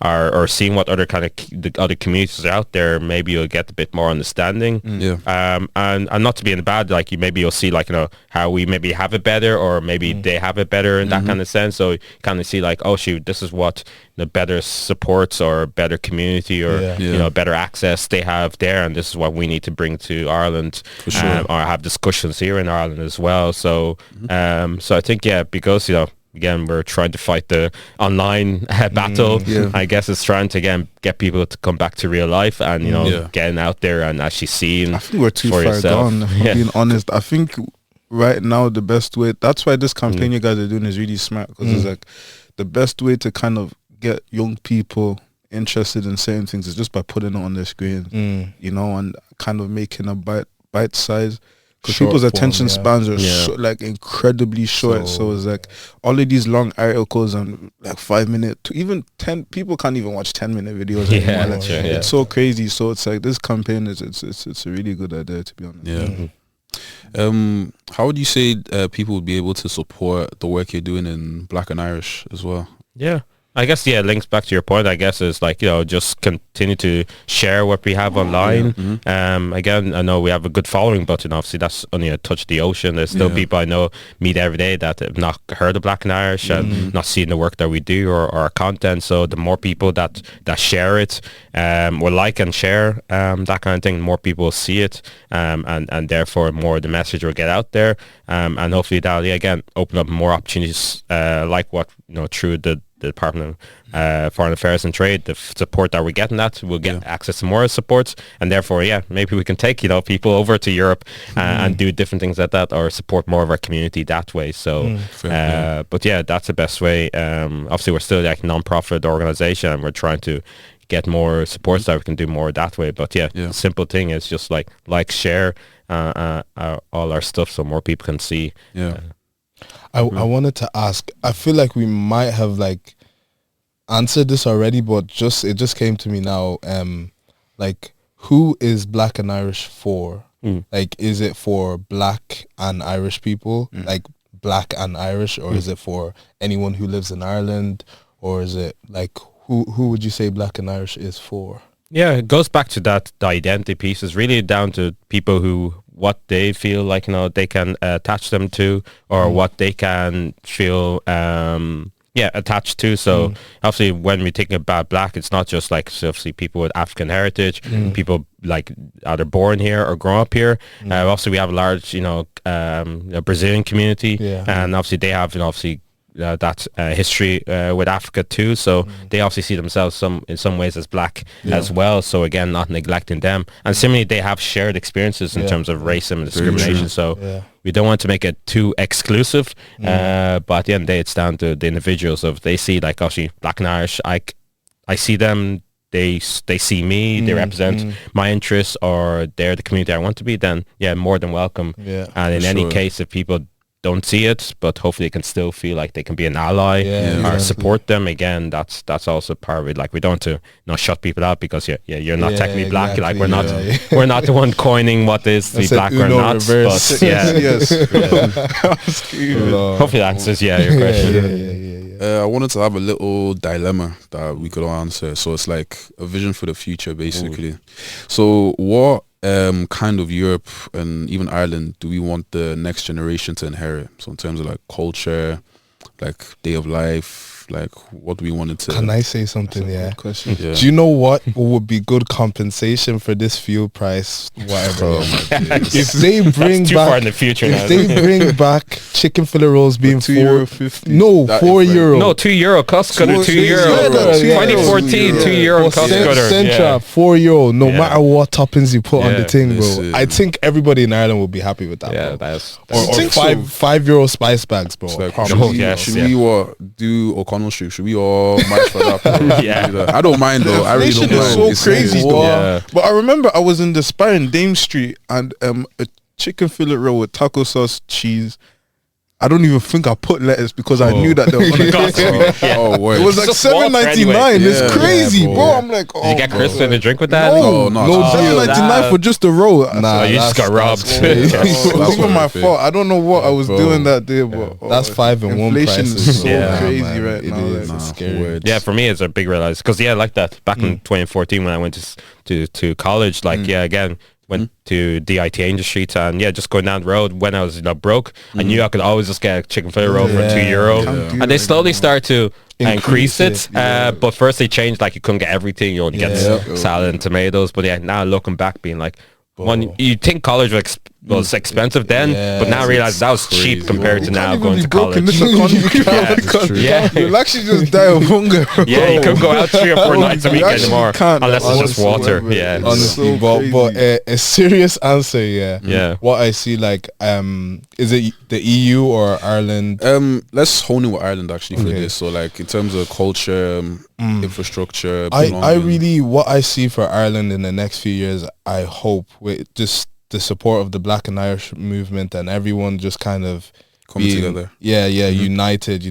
D: or seeing what other kind of the other communities are out there, maybe you'll get a bit more understanding. And not to be in the bad, like you'll see like, you know, how we maybe have it better, or maybe they have it better in that kind of sense. So you kind of see like, oh shoot, this is what the better supports or better community or you know, better access they have there, and this is what we need to bring to Ireland, or have discussions here in Ireland as well. So so I think because, you know, again, we're trying to fight the online battle. I guess it's trying to again get people to come back to real life and, you know, getting out there and actually seeing.
C: I think we're too far gone, if I'm being honest. I think right now the best way, that's why this campaign you guys are doing is really smart, because it's like the best way to kind of get young people interested in certain things is just by putting it on their screen, you know, and kind of making a bite size, because people's attention spans are like incredibly short. So it's like all of these long articles and like 5 minute to even 10 people can't even watch 10-minute videos anymore. Like, it's so crazy. So it's like this campaign is it's a really good idea, to be honest.
A: How would you say people would be able to support the work you're doing in Black and Irish as well?
D: I guess, links back to your point, I guess, is like, you know, just continue to share what we have online. Again, I know we have a good following, but, you know, obviously that's only a touch of the ocean. There's still people I know meet every day that have not heard of Black and Irish and not seen the work that we do or our content. So the more people that share it, will like and share that kind of thing, more people will see it, and therefore more the message will get out there, and hopefully that'll again open up more opportunities, like what, you know, through the Department of Foreign Affairs and Trade, the support that we're getting, that we'll get access to more supports, and therefore maybe we can take, you know, people over to Europe and do different things like that, or support more of our community that way. So but that's the best way. Obviously we're still like non-profit organization, and we're trying to get more support so we can do more that way. But the simple thing is just like share all our stuff so more people can see.
B: I wanted to ask, I feel like we might have like answered this already, but it just came to me now. Like, who is Black and Irish for? Like, is it for Black and Irish people, like Black and Irish, or is it for anyone who lives in Ireland, or is it like who would you say Black and Irish is for?
D: Yeah, it goes back to the identity piece. It's really down to people who, what they feel like, you know, they can attach them to, or what they can feel attached to. So obviously when we're thinking about Black, it's not just like obviously people with African heritage, people like either born here or grow up here. Obviously we have a large, you know, Brazilian community, and obviously they have, you know, obviously that history with Africa too, so they obviously see themselves in some ways as Black as well, so again, not neglecting them. And similarly, they have shared experiences in terms of racism and discrimination, so we don't want to make it too exclusive, but at the end of the day, it's down to the individuals. Of they see like obviously Black and Irish, I see them, they see me, they represent my interests, or they're the community I want to be, then more than welcome. And in any case, if people don't see it, but hopefully they can still feel like they can be an ally or support them. Again, that's also part of it. Like we don't to shut people out because you're not technically black. Like we're not the one coining what is to be black or not. Reverse. But hopefully that answers your question.
A: I wanted to have a little dilemma that we could all answer. So it's like a vision for the future, basically. So what kind of Europe and even Ireland do we want the next generation to inherit? So in terms of like culture, like day of life, like what do we want it to...
B: Can I say something? Yeah.
C: Question.
B: Do you know what would be good compensation for this fuel price? Whatever. If they bring
D: too far in the future.
B: If they bring back chicken fillet rolls being
C: €2.50.
B: No, €4.
D: No, €2 cost cutter. €2. 2014, €2 cost cutter.
B: Centra, €4. No matter what toppings you put on the thing, bro. I think everybody in Ireland will be happy with that.
D: Yeah,
B: bro.
D: that's
B: or €5 spice bags, bro.
A: Like, should we do O'Connell Street? Should we all march for that? I don't mind though. I really don't mind.
C: It's so crazy though. But I remember I was in the Spire in Dame Street and a chicken fillet roll with taco sauce, cheese. I don't even think I put lettuce because I knew that they were going to
A: Oh, word.
C: It was like $7.99. It's crazy, bro. I'm like,
D: did you get Chris in a drink with that?
C: No, $7.99 for just a roll.
B: Nah,
D: you just got robbed.
C: It was even my fault. I don't know what I was doing that day, but
B: that's 5 in 1
C: inflation
B: prices.
C: is so crazy right now.
B: It's scary.
D: Yeah, for me it's a big realize because like that back in 2014 when I went to college, like again. Went to the IT industry and just going down the road when I was broke. I knew I could always just get a chicken fillet roll for €2. And they slowly start to increase it. But first they changed, like you couldn't get everything. You only get salad and tomatoes. But now looking back, being like, you think college was expensive then, but now I realize that was cheap compared to now going to college.
C: You'll actually just die of hunger.
D: Yeah, you couldn't go out 3 or 4 nights a week anymore unless it's just water. Yeah,
B: honestly, but a serious answer. Yeah. What I see, like, is it the EU or Ireland?
A: Let's hone in with Ireland actually for this. So like in terms of culture, infrastructure,
B: I really what I see for Ireland in the next few years, I hope with just the support of the Black and Irish movement and everyone just kind of
A: coming together.
B: United,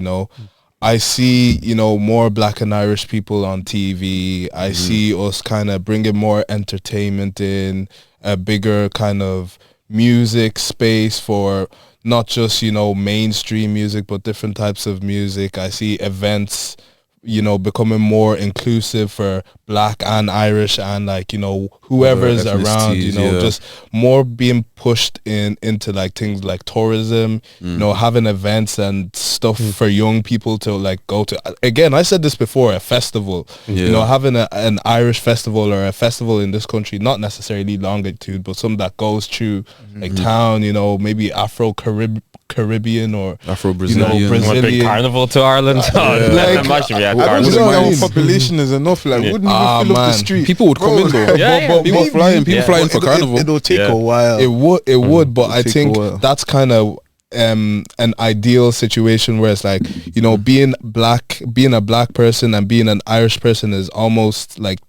B: I see, more Black and Irish people on TV. I see us kind of bringing more entertainment in, a bigger kind of music space for not just, mainstream music, but different types of music. I see events, becoming more inclusive for Black and Irish and like, whoever's around, just more being pushed into like things like tourism, having events and stuff for young people to like go to. Again, I said this before, a festival, having an Irish festival or a festival in this country, not necessarily longitude, but something that goes through like town, maybe Caribbean or
A: Afro-Brazilian.
D: Bring carnival to Ireland.
C: I don't think our population is enough. Like, wouldn't even fill up the street.
A: People would come in though. People flying for carnival.
C: It'll take a while.
B: It would, but I think that's kind of an ideal situation where it's like, being a black person and being an Irish person is almost like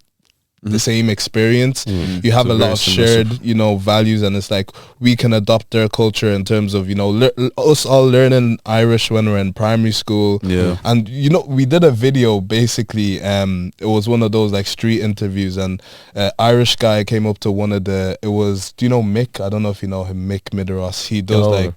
B: the same experience. You have a lot of shared values, and it's like we can adopt their culture in terms of us all learning Irish when we're in primary school. And we did a video basically, it was one of those like street interviews, and Irish guy came up to one of the, it was, do you know Mick? I don't know if you know him, Mick Mideros. He does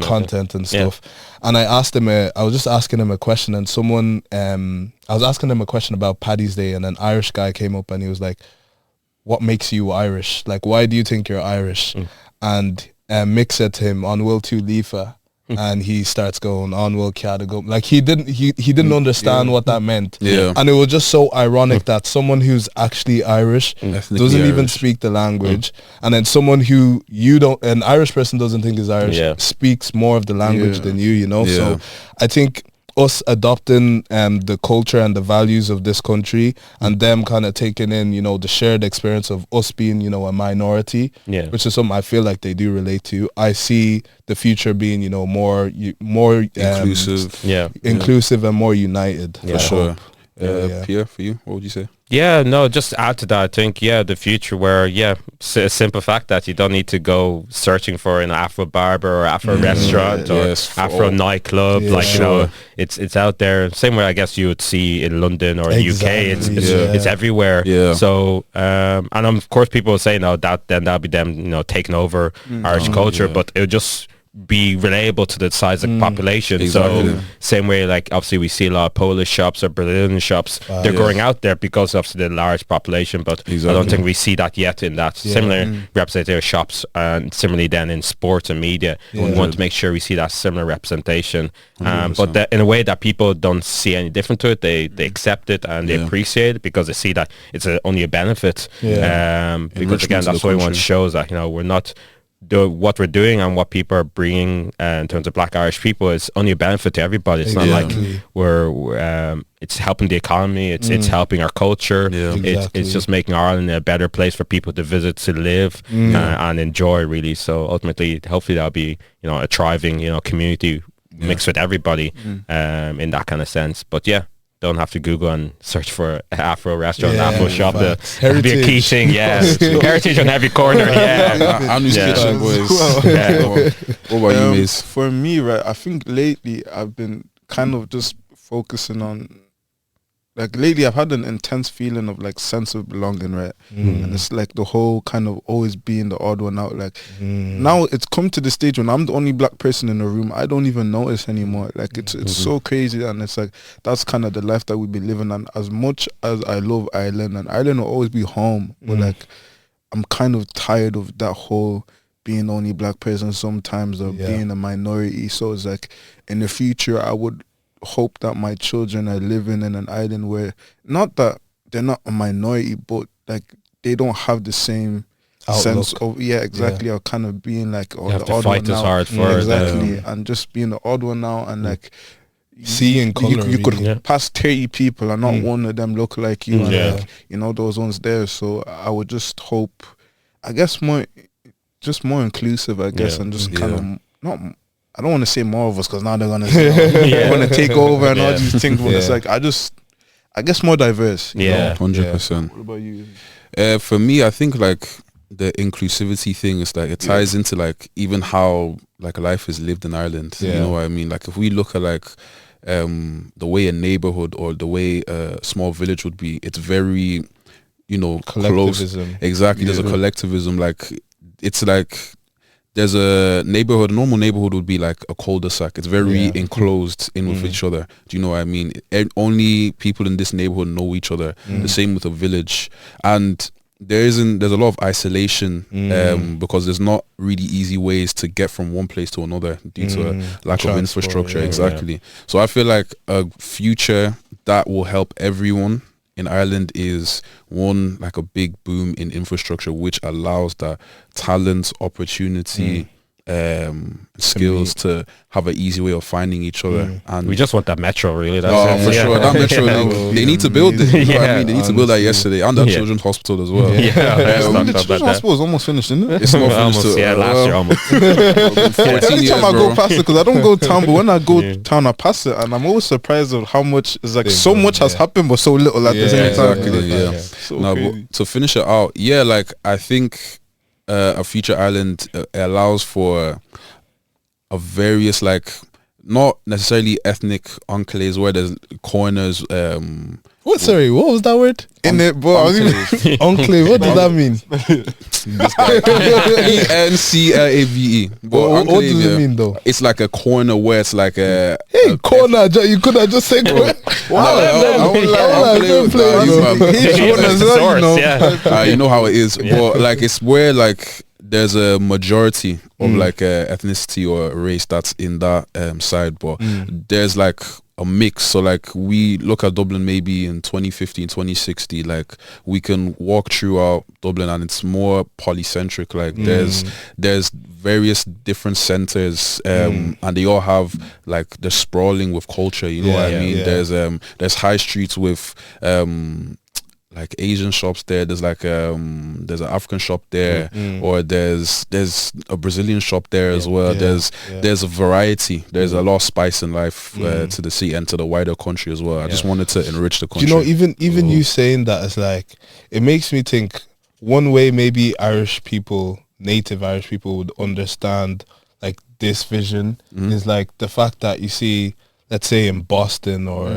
B: content and stuff. And I asked him, I was just asking him a question, and someone, I was asking him a question about Paddy's Day, and an Irish guy came up and he was like, what makes you Irish? Like, why do you think you're Irish? And Mick said to him, on will to Leafa. And he starts going, on will Cadago. Like he didn't understand what that meant. And it was just so ironic that someone who's actually Irish doesn't even speak the language. And then someone who an Irish person doesn't think is Irish speaks more of the language than you, So I think us adopting the culture and the values of this country and them kind of taking in, the shared experience of us being, a minority, which is something I feel like they do relate to. I see the future being, more inclusive, inclusive and more united.
A: For sure. Pierre, for you, what would you say?
D: Yeah, no, just to add to that, I think, the future where, a simple fact that you don't need to go searching for an Afro barber or Afro restaurant or Afro nightclub. It's out there. Same way I guess you would see in London or UK. It's everywhere. Yeah. So, and of course people will say, no, that'll be them, taking over Irish culture, but it'll just be relatable to the size of the population. Exactly. So same way, like obviously we see a lot of Polish shops or Brazilian shops, they're going out there because of the large population, but I don't think we see that yet in that. Similar representative shops, and similarly then in sports and media, we want to make sure we see that similar representation, but that in a way that people don't see any different to it. They accept it and they appreciate it because they see that it's only a benefit, because again that's what we want to show, is that we're not what we're doing and what people are bringing in terms of Black Irish people is only a benefit to everybody. It's not like we're it's helping the economy, it's helping our culture, it's just making Ireland a better place for people to visit, to live and enjoy, really. So ultimately, hopefully that'll be a thriving community mixed with everybody in that kind of sense. But don't have to Google and search for Afro restaurant, Afro shop. That'd be a key thing. Heritage on every corner.
A: Anu's Kitchen, boys. What about you, Mace?
C: For me, right, I think lately I've been kind of just focusing on, like lately I've had an intense feeling of like sense of belonging, right? And it's like the whole kind of always being the odd one out. Like now it's come to the stage when I'm the only black person in the room, I don't even notice anymore. Like it's so crazy, and it's like that's kind of the life that we've been living. And as much as I love Ireland, and Ireland will always be home, but like I'm kind of tired of that whole being the only black person sometimes, or being a minority. So it's like in the future I would hope that my children are living in an island where, not that they're not a minority, but like they don't have the same sense of of kind of being like
D: you have to fight as hard for
C: it, and just being the odd one now, and like
B: seeing color,
C: you could pass 30 people and not one of them look like you, and like, those ones there. So I would just hope, I guess, more inclusive, I guess, and just kind of not. I don't want to say more of us, because now they're gonna say, want to take over and all these things. But it's like I guess more diverse.
A: 100%.
C: What about you?
A: For me, I think like the inclusivity thing is like it ties into like even how like life is lived in Ireland. You know what I mean? Like if we look at like the way a neighborhood or the way a small village would be, it's very close. Exactly. There's a collectivism. Like it's like there's a normal neighborhood would be like a cul-de-sac. It's very enclosed in with each other. Do you know what I mean? Only people in this neighborhood know each other. The same with a village. And there's a lot of isolation because there's not really easy ways to get from one place to another due to a lack of infrastructure. Exactly. So I feel like a future that will help everyone in Ireland is one, like a big boom in infrastructure, which allows that talent, opportunity, skills to have an easy way of finding each other. And
D: we just want that metro, really. That's
A: for sure. That metro, they need to build it. You know what I mean? They need to build that yesterday, and that children's hospital as well.
C: The children's hospital is almost finished, isn't it?
A: It's not finished.
D: Last year almost.
A: 14 years,
C: I go past it, because I don't go town, but when I go town, I pass it, and I'm always surprised of how much is like so much has happened, but so little at the same time.
A: Exactly. Now, but to finish it out, like I think a future Ireland allows for a various, like, not necessarily ethnic enclaves where there's corners.
B: What was that word?
C: In it, bro.
B: Enclave. What does that mean?
A: ENCLAVE.
B: What does it mean though?
A: It's like a corner where it's like a
B: corner. You could have just said corner.
A: You know how it is, but like it's where like there's a majority of like ethnicity or race that's in that side, but there's like a mix. So like we look at Dublin maybe in 2050, 2060, like we can walk throughout Dublin and it's more polycentric. Like there's various different centers and they all have like the sprawling with culture, you know what I mean? There's high streets with like Asian shops there. There's like there's an African shop there, or there's a Brazilian shop there as well. There's a variety. There's a lot of spice in life to the city and to the wider country as well. I just wanted to enrich the country.
B: You know, even you saying that is like, it makes me think one way maybe native Irish people would understand like this vision is like the fact that you see, let's say in Boston or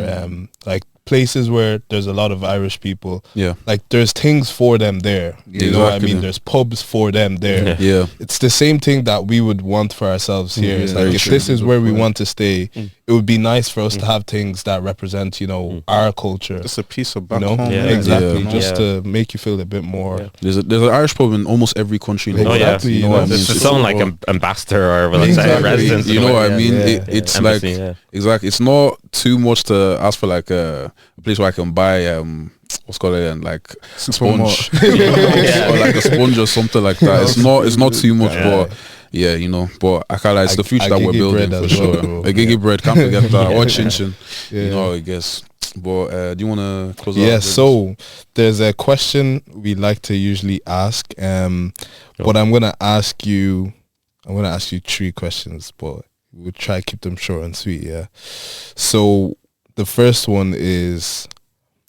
B: like places where there's a lot of Irish people, like there's things for them there. You know what I mean? There's pubs for them there.
A: Yeah.
B: It's the same thing that we would want for ourselves here. It's like, if this is where we want to stay, it would be nice for us to have things that represent, you know, our culture.
C: Just a piece of back home.
B: Exactly. Just to make you feel a bit more.
A: There's an Irish pub in almost every country.
B: Exactly.
A: You know what I mean?
D: It's someone like ambassador or like residence.
A: You know what I mean? It's embassy, like exactly. It's not too much to ask for like a place where I can buy what's called it, and like sponge or like a sponge or something like that. It's not too much, but yeah, you know. But I can't lie, it's the future that we're building for sure. A gigi bread, can't forget that. Or chin chin, you know. I guess. But do you want to close out?
B: Yeah. So there's a question we like to usually ask, but I'm gonna ask you 3 questions, but we'll try to keep them short and sweet. Yeah. So the first one is,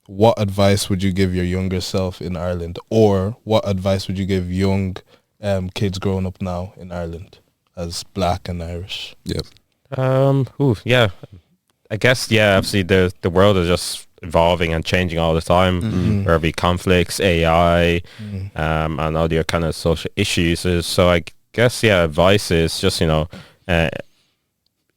B: what advice would you give your younger self in Ireland, or what advice would you give young kids growing up now in Ireland as Black and Irish?
D: I guess obviously the world is just evolving and changing all the time. There'll be conflicts, AI, and all the kind of social issues. So I guess advice is just, you know,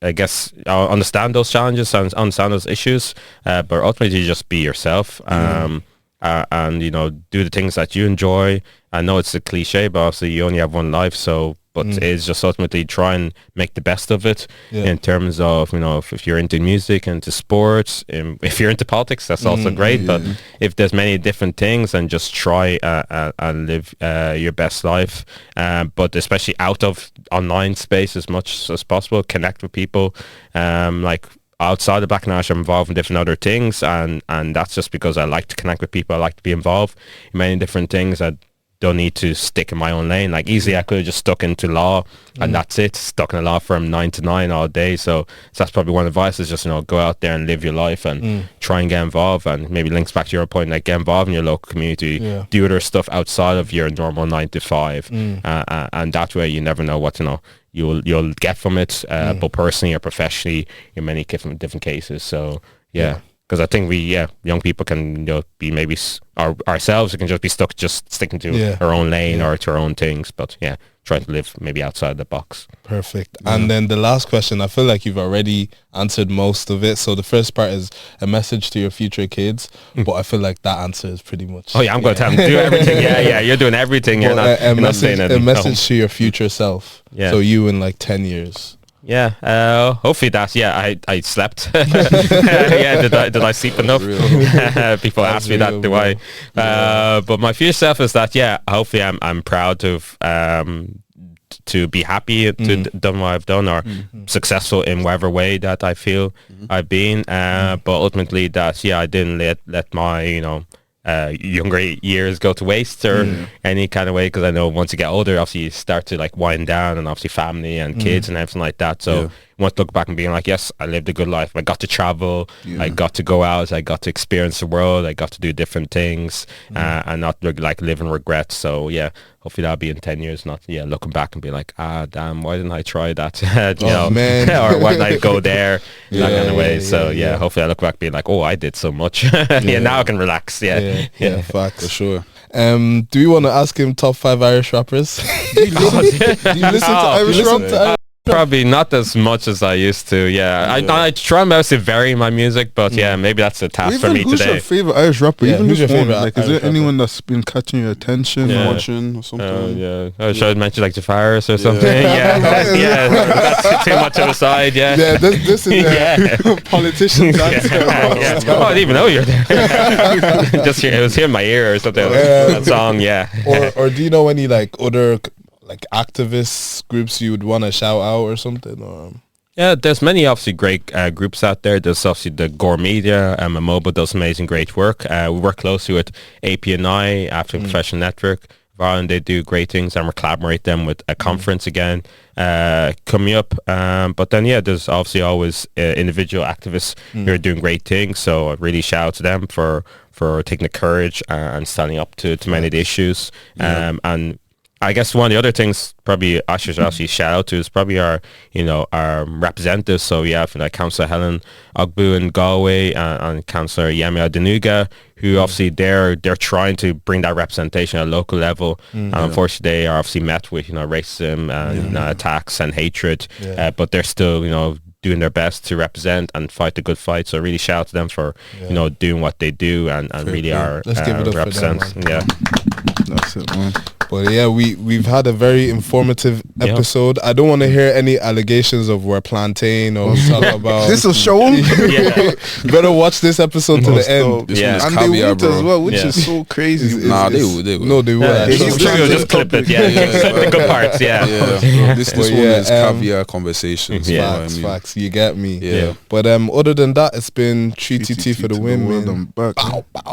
D: I guess I'll understand those challenges and understand those issues, but ultimately just be yourself, and you know, do the things that you enjoy. I know it's a cliche, but obviously you only have one life, so it's just ultimately try and make the best of it in terms of, you know, if you're into music, into sports, if you're into politics, that's also great. But if there's many different things, then just try and live your best life, but especially out of online space as much as possible. Connect with people, like outside of Black and Irish. I'm involved in different other things, and that's just because I like to connect with people. I like to be involved in many different things. I don't need to stick in my own lane. Like easily I could have just stuck into law and that's it, stuck in a law firm 9 to 9 all day. So that's probably one advice, is just, you know, go out there and live your life and try and get involved, and maybe links back to your point, like get involved in your local community, do other stuff outside of your normal 9 to 5, and that way you never know what, you know, you'll get from it, but personally or professionally in many different cases. So because I think we young people can, you know, be maybe ourselves, we can just be stuck just sticking to our own lane or to our own things, but try to live maybe outside the box.
B: Perfect. And then the last question, I feel like you've already answered most of it. So the first part is a message to your future kids, but I feel like that answer is pretty much...
D: I'm going to tell them do everything. You're doing everything. You're not saying anything.
B: A message to your future self. So you in like 10 years.
D: Hopefully that. I slept. Did I sleep enough? People ask me that. Do I? But my future self is that. Hopefully I'm proud to be happy to done what I've done, or successful in whatever way that I feel I've been. But ultimately that I didn't let my, you know, younger years go to waste or any kind of way, because I know once you get older, obviously you start to like wind down, and obviously family and kids and everything like that. So you want to look back and being like, yes, I lived a good life. I got to travel, I got to go out, I got to experience the world, I got to do different things, and not like live in regret. So hopefully that'll be in 10 years, not looking back and be like, damn, why didn't I try that? You know,
B: man.
D: Or why didn't I go there? That kind of way. So hopefully I look back being like, oh, I did so much. Now I can relax.
B: Facts.
A: For sure.
B: Do we want to ask him top 5 Irish rappers? Do you listen to Irish rap?
D: Probably not as much as I used to. I try my best to vary my music, but maybe that's a task for me
C: who's
D: today.
C: Who's your favorite Irish rapper? Even
B: who's
C: just
B: your
C: one.
B: favorite
C: Like, is there anyone that's been catching your attention, watching or something?
D: Should I mention like Jafaris or something? That's too much of a side.
B: This is politicians.
D: I didn't even know you're there. Just it was here in my ear or something. That song,
B: Or do you know any like other like activist groups you would want to shout out or something? Or
D: Yeah, there's many obviously great groups out there. There's obviously the Gore Media, Amoba does amazing great work. We work closely with APNI, African Professional Network of Ireland. They do great things, and we collaborate them with a conference again coming up. But then there's obviously always individual activists who are doing great things. So I really shout out to them for taking the courage and standing up to many of the issues. And I guess one of the other things probably I should actually shout out to is probably our representatives. So we have Councillor Helen Ogbu in Galway and Councillor Yemi Adenuga, who obviously they're trying to bring that representation at a local level. And unfortunately they are obviously met with racism and attacks and hatred, but they're still doing their best to represent and fight the good fight. So really shout out to them for doing what they do and really are represent.
B: That's it, man. But we've had a very informative episode. I don't want to hear any allegations of we're plantain or talk about
C: this will show them.
B: Better watch this episode to the end.
C: And caviar, they would as well, which is so crazy.
A: They would.
B: No, they would.
D: Just clip it. Clip the good parts.
A: This one is caviar conversations.
B: Facts. You get me. But other than that, it's been 3TT for the win, man.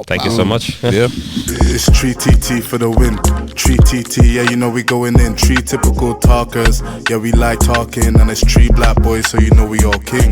D: Thank you so much.
E: It's 3TT for the win. 3TT, you know we going in. 3 typical talkers, we like talking, and it's 3 black boys, so you know we all king.